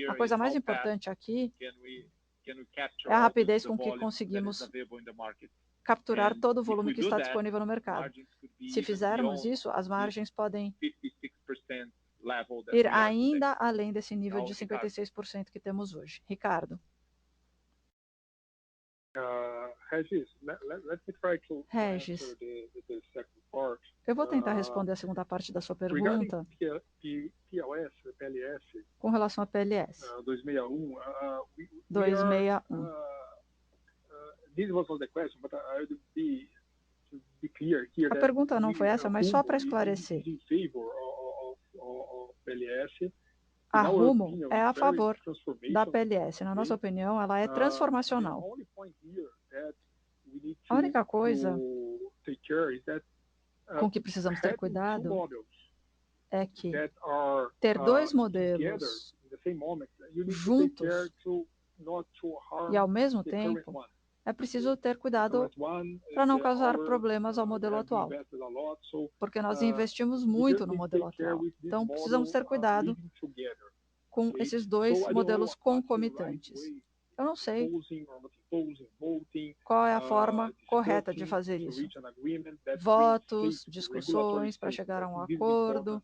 A coisa mais importante aqui é a rapidez com que conseguimos capturar todo o volume que está disponível no mercado. Se fizermos isso, as margens podem ir ainda além desse nível de 56% que temos hoje. Ricardo. Regis, eu vou tentar responder a segunda parte da sua pergunta com relação à PLS 261. A pergunta não foi essa, mas só para esclarecer. of PLS. A In our Rumo opinion, é a it's very favor da transformational. PLS. Na nossa opinião, ela é The transformacional. only point here that we need A única coisa to take care is that com que precisamos ter having two cuidado models é que that are ter dois together modelos in the same moment, you need to take juntos care to not to harm e ao mesmo the current tempo one. é preciso ter The cuidado current one, para não the causar our, problemas ao modelo have atual, invested a lot, so porque nós uh, investimos we muito just no need to modelo take care atual. with this Então, precisamos model ter cuidado living together. com Okay? esses So dois I don't know modelos what's the right concomitantes. way, Eu não sei imposing or not imposing, voting, qual é a forma correta de discussing fazer to isso. reach an agreement that brings Votos, state, regulatory discussões para state. chegar a um I think this is acordo. important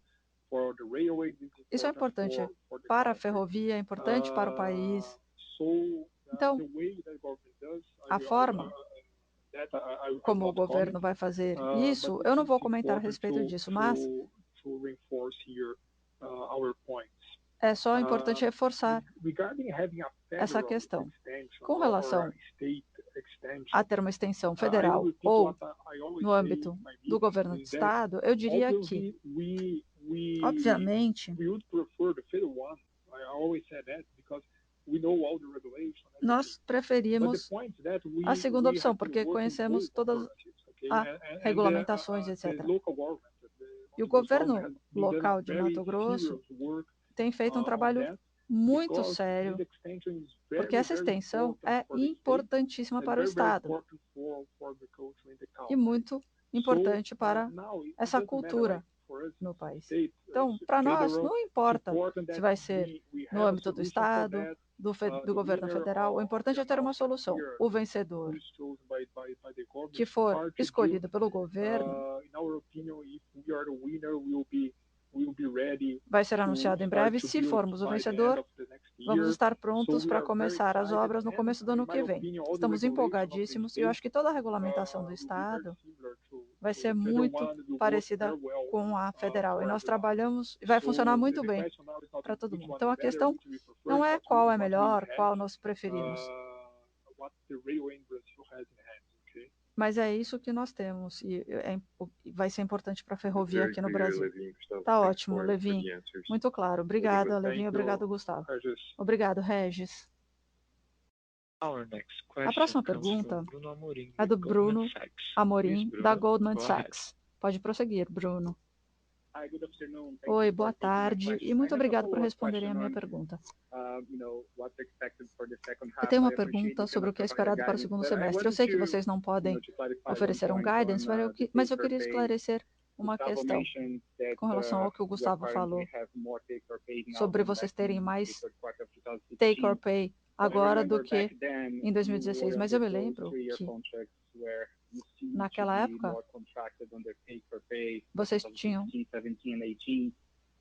for the railway, this is Isso é important importante for the para a country. ferrovia, é importante para o país. So Então, the way that the government does, a forma como o governo vai fazer isso, eu não vou comentar a respeito disso, mas to reinforce here our points. é só importante reforçar Regarding having a essa federal questão. extension Com or relação a state extension, a ter uma extensão I federal will repeat ou what I always no say âmbito in my do meetings, governo do is that estado, eu diria que, obviously obviamente, we would prefer the federal one. I always said that because we know all the regulation. nós preferimos But the point is that a segunda opção, have been porque working conhecemos both todas alternatives, okay? as regulamentações, the etc. local government, E o Mato Grosso governo has been done local de very Mato Grosso serious work tem feito um on trabalho that, muito because sério, this extension is porque very, essa very extensão important é for the state importantíssima and para o very, very estado important for agriculture in the e country. muito importante para Now, it essa doesn't matter, cultura like, for us, no país. state, Então, para nós, federal, não it's importa important se that vai ser we no have a âmbito do solution for estado, that. do The governo winner federal. O of importante the é ter uma announcement solução. here, O vencedor who is chosen by the government, que for hard to escolhido build. pelo governo In our opinion, if we are the winner, we will be ready vai ser to anunciado em start breve. to Se build formos o by the end vencedor, of the next vamos year. estar So prontos we para are very começar as excited, obras no começo do and ano in que my vem. opinion, all the Estamos regulation of the empolgadíssimos e eu state acho que toda a regulamentação do will be very estado similar vai to ser the federal muito one, will work parecida very well com a federal. E for nós everyone. trabalhamos e vai funcionar So muito the bem question now is not para todo which mundo. one Então is a better, questão which we prefer, não é what qual é we melhor, have, qual nós preferimos, what the railway in Brazil has in hand. Okay? mas é isso que nós temos e vai ser importante para a ferrovia Very aqui no clear, Brasil. Levin, Gustavo. Tá Thanks ótimo, for Levin. the answers. Muito claro. Okay, Obrigada, thank Levin. you, Obrigado, Gustavo. Regis. Obrigado, Regis. Our next A question próxima comes pergunta from Bruno Amorim é do with Goldman Bruno Sachs. Amorim, Please, da Bruno, Goldman go ahead. Sachs. Pode prosseguir, Bruno. Hi, good afternoon. Thank Oi, you boa for taking my tarde question. e muito I have a obrigado por follow-up responderem a question minha on, pergunta. what's expected for the second Eu half. tenho I uma appreciate pergunta you sobre o cannot que é provide a esperado para o guidance, segundo but I semestre. Eu wanted sei que to, vocês não podem to clarify one oferecer um point guidance, on mas eu the queria take-or-pay. esclarecer uma Gustavo questão mentioned that com relação ao que o you Gustavo falou apparently have more take-or-pay now sobre than vocês back terem in the mais third quarter of 2016. take or pay But I agora do remember que back then em you 2016. were Mas eu me under those lembro 3-year que contracts where you seem to naquela be época more contracted on the take-or-pay for vocês tinham 2016, 17 and 18.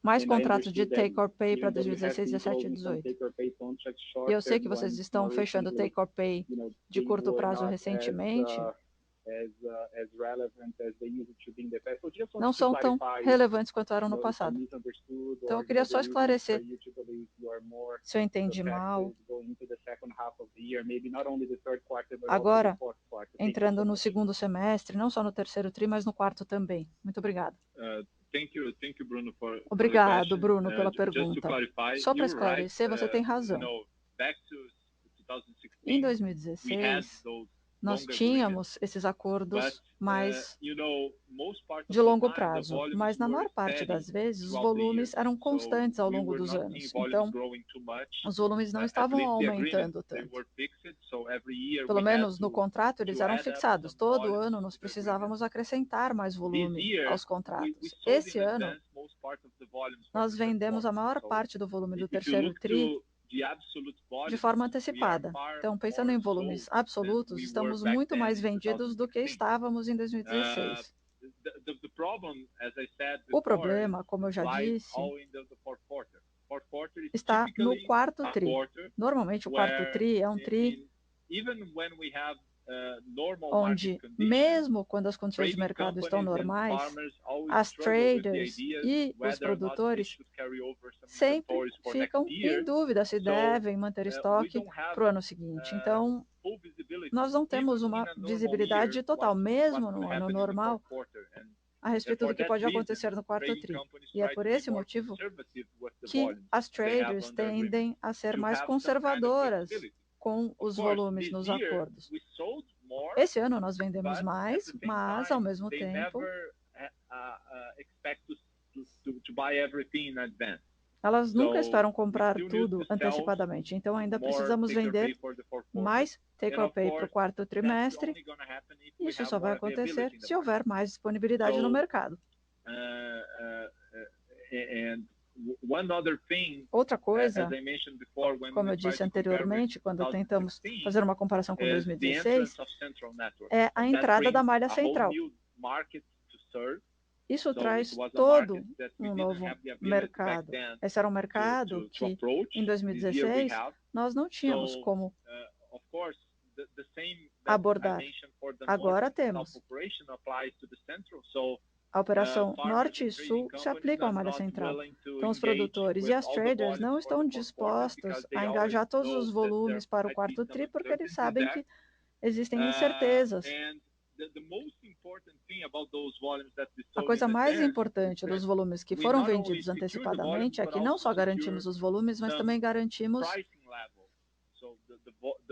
mais And I contratos de understood that take or pay para even though you have 2016, been 17 e closing some 18. take-or-pay contracts, E eu sei short-term que vocês ones estão more fechando recently, take or pay de they curto were prazo not recentemente, as relevant as they used to be in the past. So just não wanted to são tão clarify, relevantes quanto eram no if I passado. misunderstood Então or eu queria the só reasons esclarecer for you to believe you are more se eu entendi protected mal. going into the second half of the year, maybe not only the third quarter, but also the Agora, fourth quarter. Thank you entrando so no much. segundo semestre, não só no terceiro tri, mas no quarto também. Muito obrigada. Thank you, Bruno, for the Obrigado, question. Bruno, pela Just to pergunta. clarify, Só para you're right. esclarecer, você tem razão. Back to Em 2016, we had 2016, those nós long agreements, tínhamos esses but acordos mais most part of de the longo time, the prazo, volumes mas na were maior parte steady das vezes os throughout the years. volumes eram So constantes ao we longo were dos not anos. seeing volumes Então, growing too much. os volumes não At estavam least the agreements, aumentando they tanto. were fixed, so every year Pelo we had menos no contrato eles to eram add up fixados. some Todo volumes ano to nós the agreement. precisávamos acrescentar mais This volume year, aos we contratos. sold Esse in ano, advance most part of the volumes for nós the third vendemos a quarter. maior So parte do volume do if you terceiro look tri to the absolute de volumes, forma we are antecipada. far Então, pensando more em volumes sold than absolutos, we were estamos back muito then mais in vendidos do que 2016. estávamos em 2016. The problem, as I said O before, problema, como eu já lies disse, all in the fourth quarter. Fourth quarter is está no typically quarto a tri. quarter Normalmente, o quarto where, tri é um tri even when we have normal onde, market conditions, mesmo quando as condições de trading mercado estão companies and normais, farmers always as struggle with the traders ideas e os whether or not they produtores should carry over some sempre inventories for ficam next year. em dúvida se So devem manter we estoque don't have para o ano seguinte. Então, full visibility, nós não temos even uma in a normal visibilidade year, total, what mesmo will no ano happen in the normal. fourth quarter. And a respeito do que pode acontecer no quarto tri. E é por esse motivo que as traders tendem a ser mais conservadoras com os volumes nos acordos. Esse ano nós vendemos mais, mas ao mesmo tempo elas nunca esperam comprar tudo antecipadamente. Então ainda precisamos vender mais take-or-pay para o quarto trimestre. Isso só vai acontecer se houver mais disponibilidade no mercado. Outra coisa, como eu disse anteriormente, quando tentamos fazer uma comparação com 2016, é a entrada da malha central. Isso traz todo um novo mercado. Esse era um mercado que, em 2016, nós não tínhamos como abordar. Agora temos. A operação Norte e Sul se aplica à malha central. Então, os produtores e as traders não estão dispostos a engajar todos os volumes para o quarto tri, porque eles sabem que existem incertezas. A coisa mais importante dos volumes que foram vendidos antecipadamente é que não só garantimos os volumes, mas também garantimos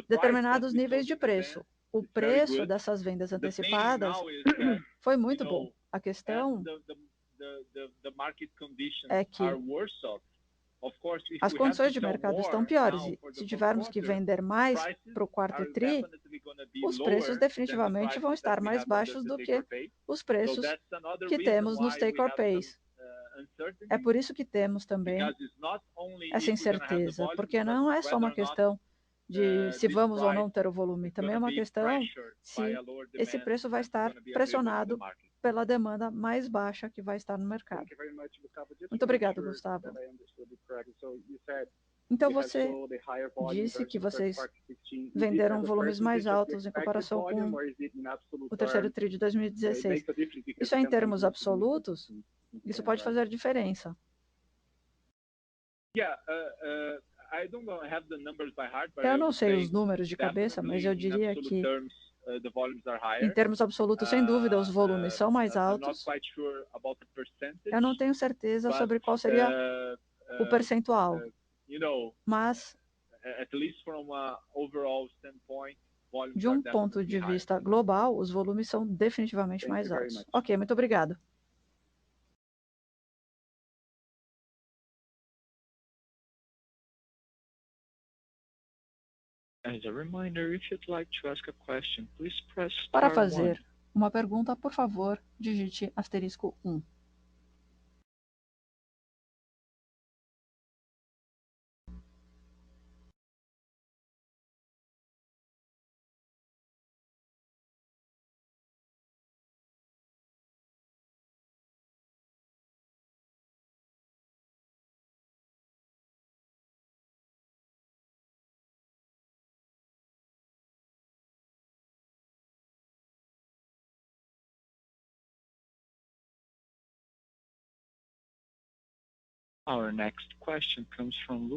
determinados níveis de preço. O preço dessas vendas antecipadas foi muito bom. A questão é que as condições de mercado estão piores e se tivermos que vender mais para o quarto tri, os preços definitivamente vão estar mais baixos do que os preços que temos nos take-or-pays. É por isso que temos também essa incerteza, porque não é só uma questão de se vamos ou não ter o volume, também é uma questão se esse preço vai estar pressionado pela demanda mais baixa que vai estar no mercado. Muito obrigado, Gustavo. Então, você disse que vocês venderam volumes mais altos em comparação com o terceiro tri de 2016. Isso é em termos absolutos? Isso pode fazer diferença. Eu não sei os números de cabeça, mas eu diria que, em termos absolutos, sem dúvida, os volumes são mais altos. Eu não tenho certeza sobre qual seria o percentual, mas, de um ponto de vista global, os volumes são definitivamente mais altos. Ok, muito obrigado. Para fazer uma pergunta, por favor, digite *1.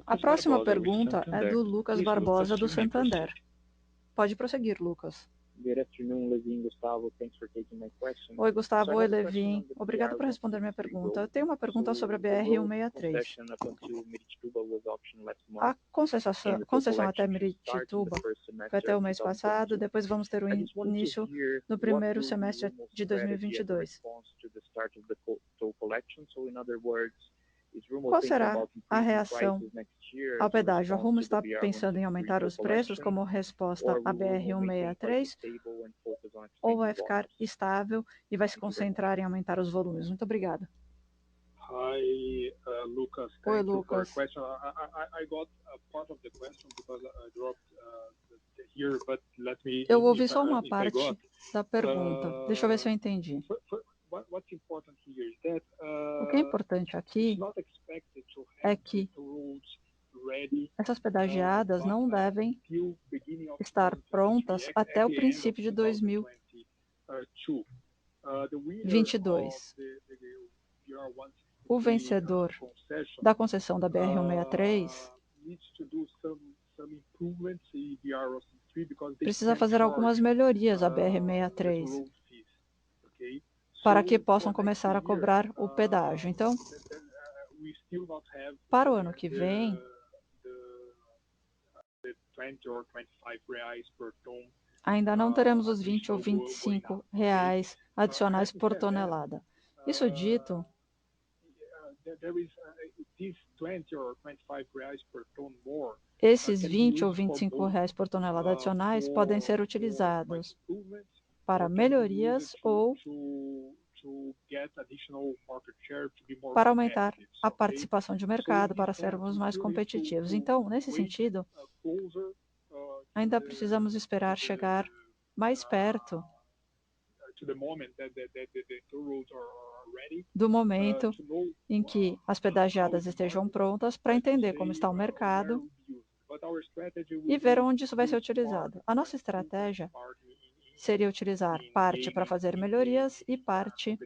A próxima pergunta é do Lucas Barbosa, do Santander. Pode prosseguir, Lucas. Oi, Gustavo. Oi, Levin. Obrigado por responder minha pergunta. Eu tenho uma pergunta sobre a BR-163. A concessão até Miritituba foi até o mês passado, depois vamos ter o início no primeiro semestre de 2022. Qual será a reação ao pedágio? A Rumo está pensando em aumentar os preços como resposta à BR-163 ou vai ficar estável e vai se concentrar em aumentar os volumes? Muito obrigada. Oi, Lucas. Eu ouvi só uma parte da pergunta. Deixa eu ver se eu entendi. O que é importante aqui é que essas pedagiadas não devem estar prontas até o princípio de 2022. O vencedor da concessão da BR-163 precisa fazer algumas melhorias à BR-63. para que possam começar a cobrar o pedágio. Então, para o ano que vem, ainda não teremos os 20 ou 25 reais adicionais por tonelada. Isso dito, esses 20 ou 25 reais por tonelada adicionais podem ser utilizados para melhorias ou para aumentar a participação de mercado, para sermos mais competitivos. Então, nesse sentido, ainda precisamos esperar chegar mais perto do momento em que as pedagiadas estejam prontas para entender como está o mercado e ver onde isso vai ser utilizado. A nossa estratégia seria utilizar parte para fazer melhorias e parte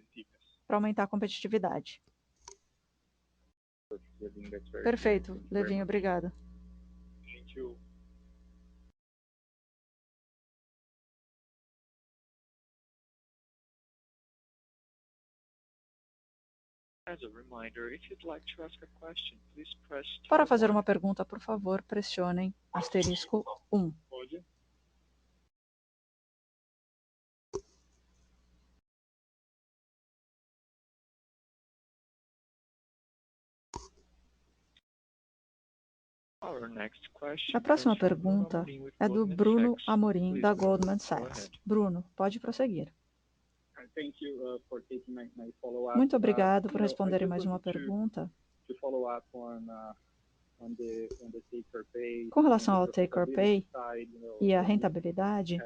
para aumentar a competitividade. Perfeito, Levinho, obrigado. Para fazer uma pergunta, por favor, pressionem asterisco 1. A próxima pergunta é do Bruno Amorim, da Goldman Sachs. Bruno, pode prosseguir. Muito obrigado por responderem mais uma pergunta. Com relação ao take or pay e a rentabilidade,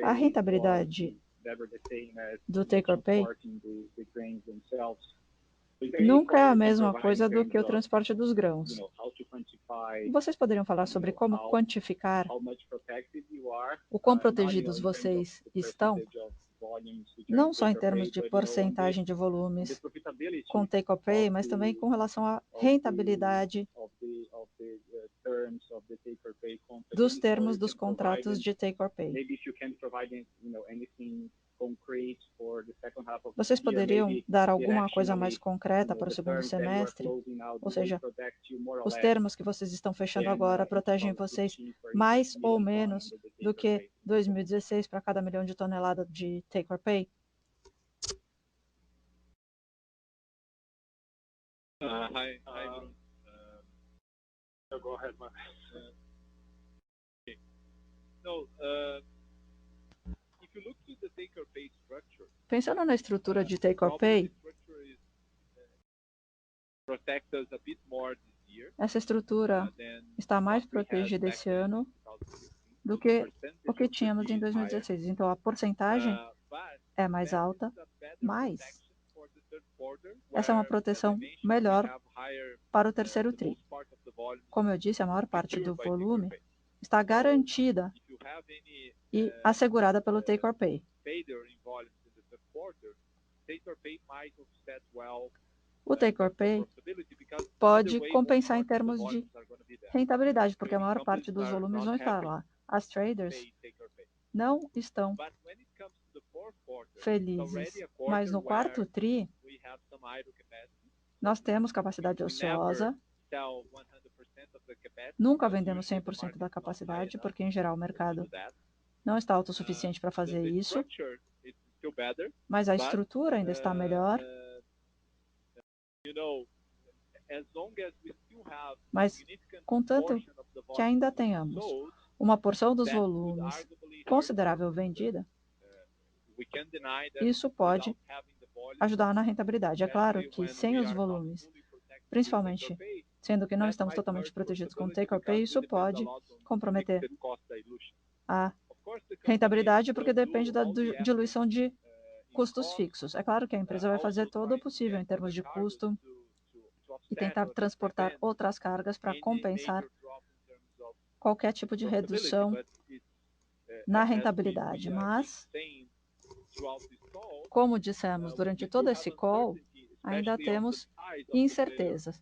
a rentabilidade do take or pay nunca é a mesma coisa do que o transporte dos grãos. Vocês poderiam falar sobre como quantificar o quão protegidos vocês estão, não só em termos de porcentagem de volumes com take or pay, mas também com relação à rentabilidade dos termos dos contratos de take or pay. Vocês poderiam dar alguma coisa mais concreta para o segundo semestre? Ou seja, os termos que vocês estão fechando agora protegem vocês mais ou menos do que 2016 para cada milhão de toneladas de take or pay? Hi, Bruno. Go ahead, man. Pensando na estrutura de take or pay, essa estrutura está mais protegida esse ano do que o que tínhamos em 2016. Então, a porcentagem é mais alta, mas essa é uma proteção melhor para o terceiro TRI. Como eu disse, a maior parte do volume está garantida e assegurada pelo take or pay. O take or pay pode compensar em termos de rentabilidade, porque a maior parte dos volumes vão estar lá. As traders não estão felizes, mas no quarto TRI, nós temos capacidade ociosa. Nunca vendemos 100% da capacidade, porque em geral o mercado não está autossuficiente para fazer isso, mas a estrutura ainda está melhor. Mas, contanto que ainda tenhamos uma porção dos volumes considerável vendida, isso pode ajudar na rentabilidade. É claro que sem os volumes, principalmente sendo que não estamos totalmente protegidos com o take or pay, isso pode comprometer a rentabilidade, porque depende da diluição de custos fixos. É claro que a empresa vai fazer todo o possível em termos de custo e tentar transportar outras cargas para compensar qualquer tipo de redução na rentabilidade. Mas, como dissemos durante todo esse call, ainda temos incertezas,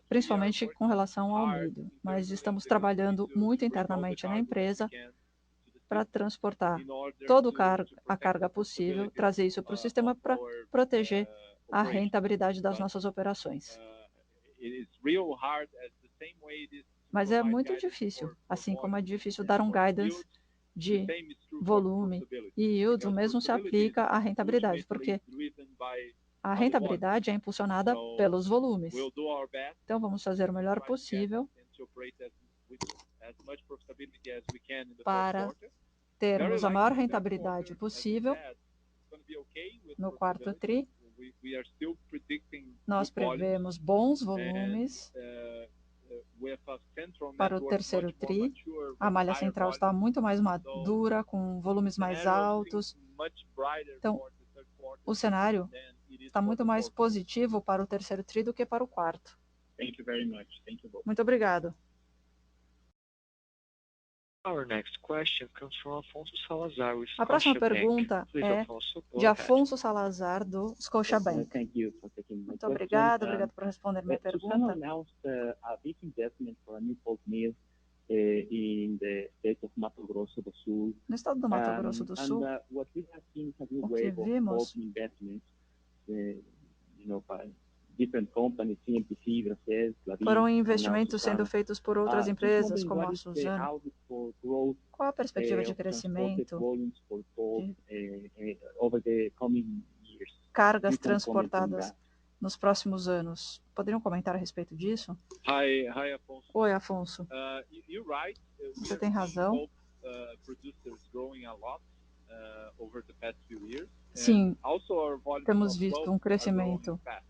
principalmente com relação ao milho. Mas estamos trabalhando muito internamente na empresa para transportar in order toda to a protect carga the possível, profitability trazer isso para o of sistema para our, proteger a operation. rentabilidade das But, nossas operações. It is real hard as the same way it is to Mas é provide muito guidance difícil, for assim como é volume difícil and dar um for guidance yield. The de same is true for volume profitability, e yields, o because mesmo se profitability aplica à is rentabilidade, ultimately porque driven by a the volume. rentabilidade é impulsionada So, pelos volumes. we'll do our best Então, vamos fazer o melhor to try to get possível and to operate with as much profitability as we can in the para fourth quarter. termos a Very maior likely in the rentabilidade quarter, as you possível said, it's gonna be okay with no quarto profitability. tri. We are still predicting Nós good volumes. prevemos bons volumes With a central para o network terceiro much more tri. mature, A with malha higher central está volumes. muito mais madura, com volumes mais Scenario altos. seems much brighter Então, for the third quarter o cenário than it is está for muito the mais fourth quarter. positivo para o terceiro tri do que para o quarto. Thank you very much. Thank you both. Muito obrigado. Our next question comes from Afonso Salazar with A próxima Scotiabank. pergunta Please, é Afonso, go de ahead. Afonso Salazar, do Scotiabank. Thank you for taking my Muito question. obrigado por responder minha Suzano pergunta. announced a big investment for a new pulp mill in the state of Mato Grosso do Sul. No estado do Mato Grosso do Sul, What we have seen is a new o que wave of pulp vimos investments, by different companies, CMPC, Bracell, Klabin, foram and now investimentos sendo Suzano. feitos por outras Just empresas, wondering como what a is the Suzano. outlook for growth Qual a perspectiva de of transported crescimento, volumes for pulp over the coming years? cargas You can comment on transportadas that. nos próximos anos? Poderiam comentar a respeito disso? Hi, Afonso. Oi, Afonso. You're right. Você tem razão. Pulp producers growing a lot over the past few years. Sim, Also our volumes temos of visto pulp um are crescimento growing fast.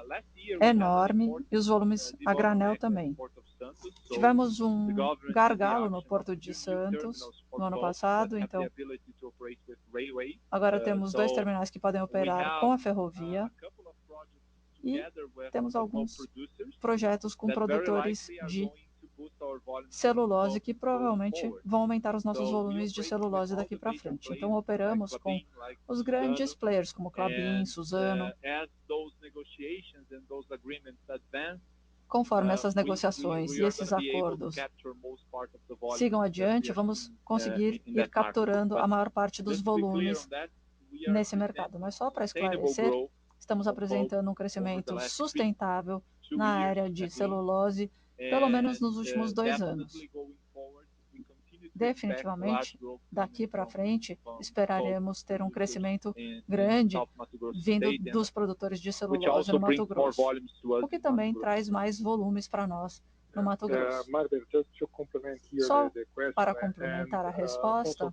Last year we had an enorme important e os volumes a granel também. Port of Santos, so Tivemos the um government gargalo did the no auction Porto of de two new Santos terminals for no ano pulp passado, that have the então ability to operate with railway. agora temos dois So terminais que podem we operar have com a ferrovia a couple of projects e together with temos pulp alguns producers projetos com that very produtores likely are de going to boost our volumes celulose of que pulp provavelmente going forward. vão aumentar os nossos So we volumes de operate with celulose all daqui the para major frente. players Então operamos like com Klabin, like os Suzano, grandes players como Klabin, and Suzano. as those negotiations and those agreements advance, Conforme essas negociações we e are esses gonna be able to acordos capture most part of the volume sigam that adiante, we are vamos seeing, conseguir in ir that market. capturando a But maior parte dos just to be clear volumes on that, we are nesse mercado. Mas só para sustainable esclarecer, growth estamos of pulp apresentando um over the crescimento last sustentável 2 na years área at de least. celulose, pelo menos nos And, últimos 2 anos. definitely going forward, we continue to expect Definitivamente, large growth daqui coming para from frente, pulp esperaremos ter um producers crescimento in grande South Mato Grosso vindo State, and dos produtores de which celulose also no Mato brings more Grosso, volumes to us o que in Mato também Grosso. traz mais volumes para nós no Mato Grosso. Marder, just to complement here Só the question, para complementar a resposta,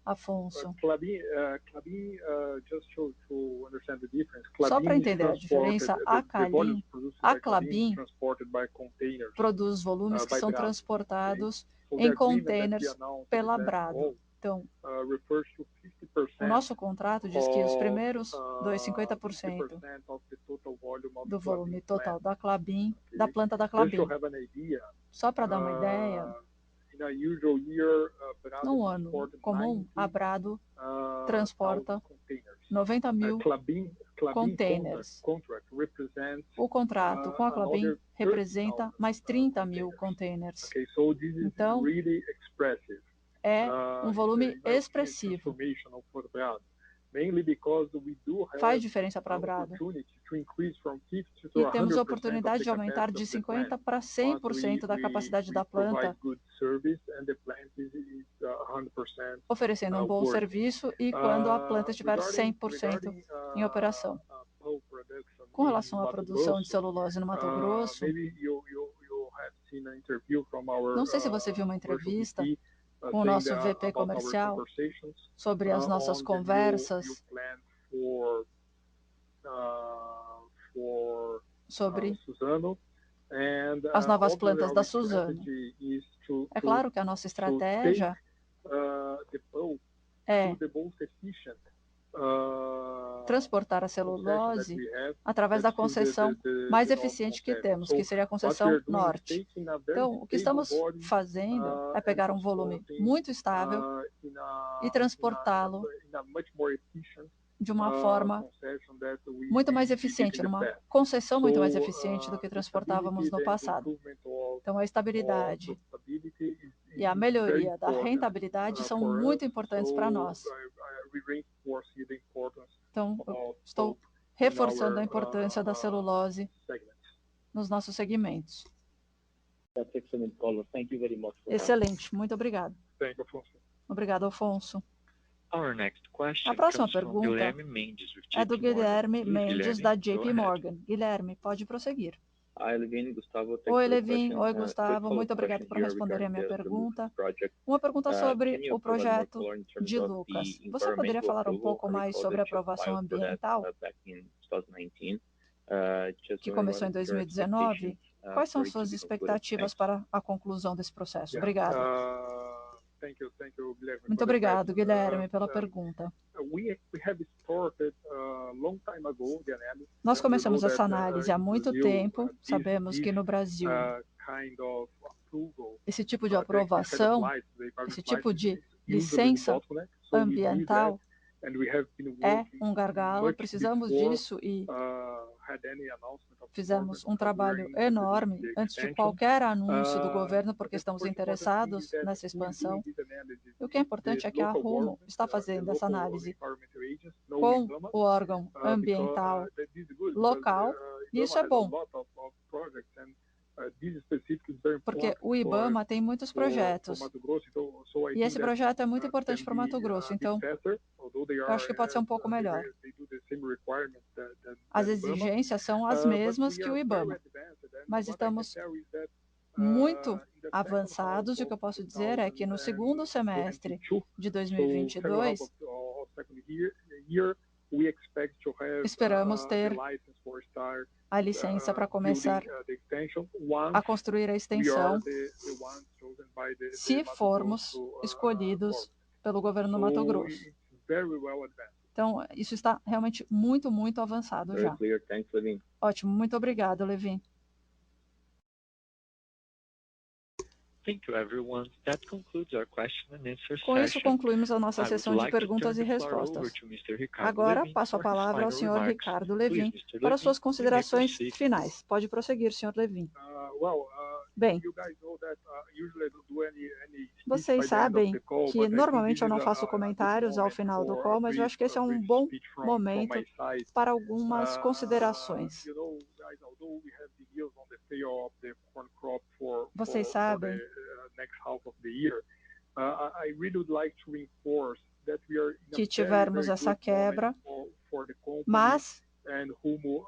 Afonso, Klabin, just to understand the difference, só para Klabin is entender a diferença, transported, the volumes produced a by Klabin Klabin is transported by containers produz volumes que by são Brado. transportados So the em agreement that we containers announced pela in that Brado. call, Então, refers to o 50% nosso contrato diz que os of, primeiros 50% 50% of the total volume of do volume Klabin total plant. da Klabin, Okay. da planta da Just Klabin. to have an idea, Só para dar uma ideia, in a usual year, Brado num ano transported comum, 90, a Brado transporta 90 mil Klabin containers. contract represents O contrato com a Klabin another representa 30,000 mais 30 mil containers. containers. Okay, so this is Então, really expressive. é um volume In my opinion, expressivo. transformational for Brado. Mainly because we do Faz have diferença para a Brado. opportunity to increase from 50 to E temos 100% a of oportunidade the de aumentar capacity de of the 50% plant. para Once 100% da capacidade da planta, provide good service and the plant is 100% oferecendo um bom working. serviço e quando a planta estiver 100% em operação. Pulp production Com in relação à Mato produção de Grosso, celulose no Mato Grosso, maybe you have seen an interview from our não sei se você viu uma commercial entrevista VP, com o saying nosso VP about our comercial conversations, sobre as nossas on the conversas new plan for sobre Suzano, and as novas obviously plantas our da Suzano. strategy is to É claro que a nossa estratégia the pulp é to the most efficient transportar a celulose através da concessão mais eficiente que temos, que seria a concessão norte. Então, o que estamos fazendo é pegar um volume muito estável e transportá-lo de uma forma muito mais eficiente, numa concessão muito mais eficiente do que transportávamos no passado. Então, a estabilidade e a melhoria da rentabilidade são muito importantes para nós. Então, eu estou reforçando a importância da celulose nos nossos segmentos. That's excellent, Paulo. Thank you very much for that. Excelente, muito obrigado. Thank you, Afonso. Obrigado, Afonso. Our next question A próxima comes from pergunta Guilherme Mendes with é do JP Morgan. Guilherme Please, Mendes, Guilherme, da go JP ahead. Morgan. Guilherme, pode prosseguir. Hi, Levin, Gustavo. Thanks Oi, for the Levin. question. Oi, Quick Gustavo. follow-up Muito obrigado question por here responderem a minha regarding the pergunta. Lucas project. Uma pergunta sobre Can you o provide more projeto color in terms de of the Lucas. Você environmental poderia falar um approval? pouco I mais recall sobre a that you aprovação filed for that, ambiental, back in 2019. Just que wondering começou em what is your 2019? expectation, Quais são for it to suas be concluded? expectativas Thanks. para a conclusão desse processo? Yeah. Obrigado. Thank you, Guilherme, Muito for the obrigado, question. Guilherme, pela pergunta. We have started a long time ago the analysis. Nós You começamos know essa that, análise há in muito Brazil, tempo. Sabemos que no Brasil, kind of approval, esse tipo de this kind of aprovação, license, the environment esse tipo de license is usually licença bottleneck. So we believe that, ambiental and we have been é working um gargalo. much Precisamos before, disso e had any announcement of fizemos government, um trabalho because we are enorme interested in the antes de extension. qualquer anúncio do governo, But porque the estamos most important thing interessados is that nessa who is doing expansão. this analysis E o que é is importante the é que a local Rumo government, está the fazendo essa local análise environmental agents, no com IBAMA, o órgão ambiental because that is good, local, because, e isso é IBAMA has a bom, lot of projects, and this specific is very porque important o IBAMA tem muitos projetos. Mato Grosso. So I E think esse that, projeto é muito can importante para o Mato be, Grosso, a bit então faster, although they eu acho que pode ser um pouco melhor. they do the same requirements than As IBAMA. exigências são as But mesmas we que are o very IBAMA, advanced, and mas what I can estamos tell is that, muito in the second avançados, e o que eu posso dizer é que no segundo semestre de 2022, esperamos ter a licença para começar a construir a extensão, se formos escolhidos pelo governo do Mato Grosso. Então, isso está realmente muito, muito avançado Very já. clear. Thanks, Levin. Ótimo, muito obrigado, Levin. Thank you, everyone. That concludes our question and answer Com isso, session. concluímos a nossa I would sessão de like to perguntas e turn the floor over respostas. to Mr. Ricardo Agora, Levin passo a for his palavra ao final senhor remarks. Ricardo Please, Levin Mr. para Levin, suas you may considerações proceed. finais. Pode prosseguir, senhor Levin. Well, Bem, you guys know that usually I don't do any speech by vocês the end of sabem the call, que but I think normalmente this eu is não a faço good comentários ao moment final do for call, mas eu acho que esse é um brief bom speech from momento my side. para algumas considerações. You know, guys, although we have the news on the sale of the corn crop Vocês for sabem the next half of the year, I really would like to reinforce that we are in a que tivermos very essa good quebra, moment for the company, mas and Rumo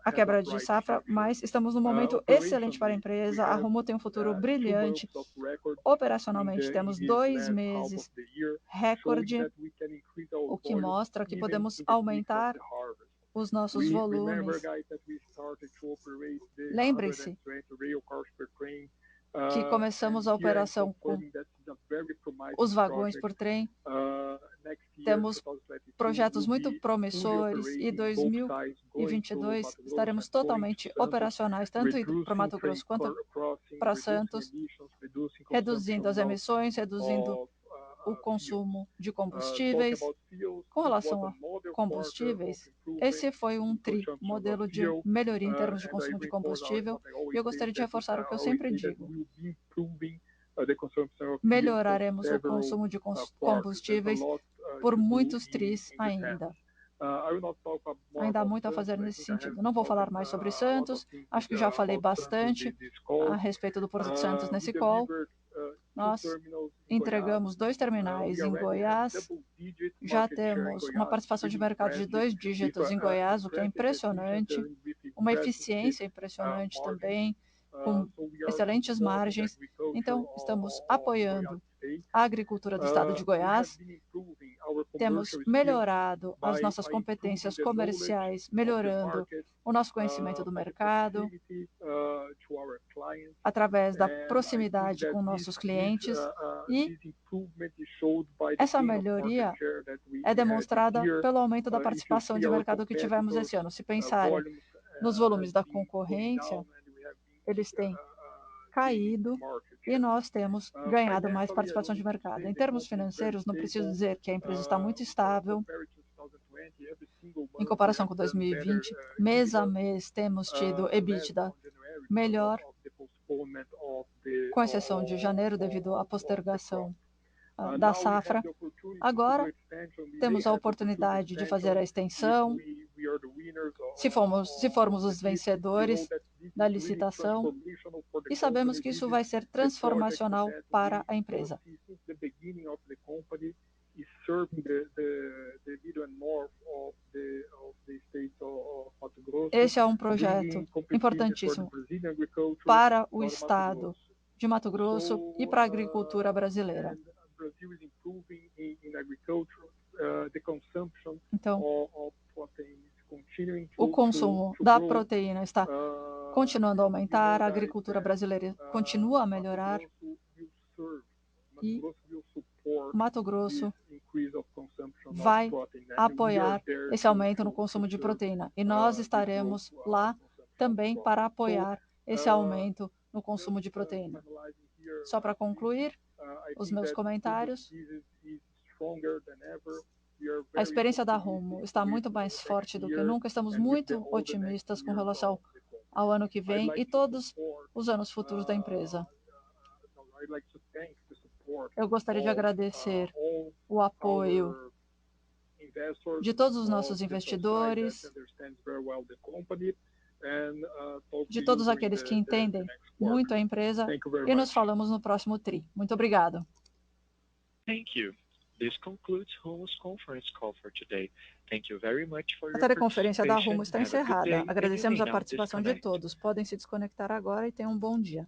a has quebra a de bright safra, future. mas estamos num momento excelente para a empresa. A Rumo tem um futuro brilhante. Operacionalmente, temos 2 meses recorde, o que mostra que podemos aumentar os nossos volumes. Lembre-se que começamos a operação com os vagões por trem. Temos projetos muito promissores e 2022 estaremos totalmente operacionais, tanto indo para Mato Grosso quanto para Santos, reduzindo as emissões, reduzindo o consumo de combustíveis. Com relação a combustíveis, esse foi um modelo de melhoria em termos de consumo de combustível, e eu gostaria de reforçar o que eu sempre digo. Melhoraremos o consumo de combustíveis por muitos tris ainda. Ainda há muito a fazer nesse sentido. Não vou falar mais sobre Santos, acho que já falei bastante a respeito do Porto de Santos nesse call. Nós entregamos 2 terminais em Goiás, já temos uma participação de mercado de 2 dígitos em Goiás, o que é impressionante, uma eficiência impressionante também, com excelentes margens. Então, estamos apoiando a agricultura do estado de Goiás, temos melhorado as nossas competências comerciais, melhorando o nosso conhecimento do mercado, através da proximidade com nossos clientes, e essa melhoria é demonstrada pelo aumento da participação de mercado que tivemos esse ano. Se pensarem nos volumes da concorrência, eles têm caído e nós temos ganhado mais participação de mercado. Em termos financeiros, não preciso dizer que a empresa está muito estável. Em comparação com 2020, mês a mês temos tido EBITDA melhor com exceção de janeiro devido à postergação da safra. Agora temos a oportunidade de fazer a extensão, se formos os vencedores da licitação, e sabemos que isso vai ser transformacional para a empresa. Esse é um projeto importantíssimo para o estado de Mato Grosso e para a agricultura brasileira. Então, o consumo da proteína está continuando a aumentar, a agricultura brasileira continua a melhorar e Mato Grosso vai apoiar esse aumento no consumo de proteína. E nós estaremos lá também para apoiar esse aumento no consumo de proteína. Só para concluir os meus comentários, a experiência da Rumo está muito mais forte do que nunca. Estamos muito otimistas com relação ao ano que vem e todos os anos futuros da empresa. Eu gostaria de agradecer o apoio de todos os nossos investidores, de todos aqueles que entendem muito a empresa, e nos falamos no próximo TRI. Muito obrigado. Thank you. This concludes Rumo's conference call for today. Thank you very much for your A teleconferência da participation. Rumo está Have a good day, encerrada. and you Agradecemos may a now participação de disconnect. todos. Podem se desconectar agora e tenham um bom dia.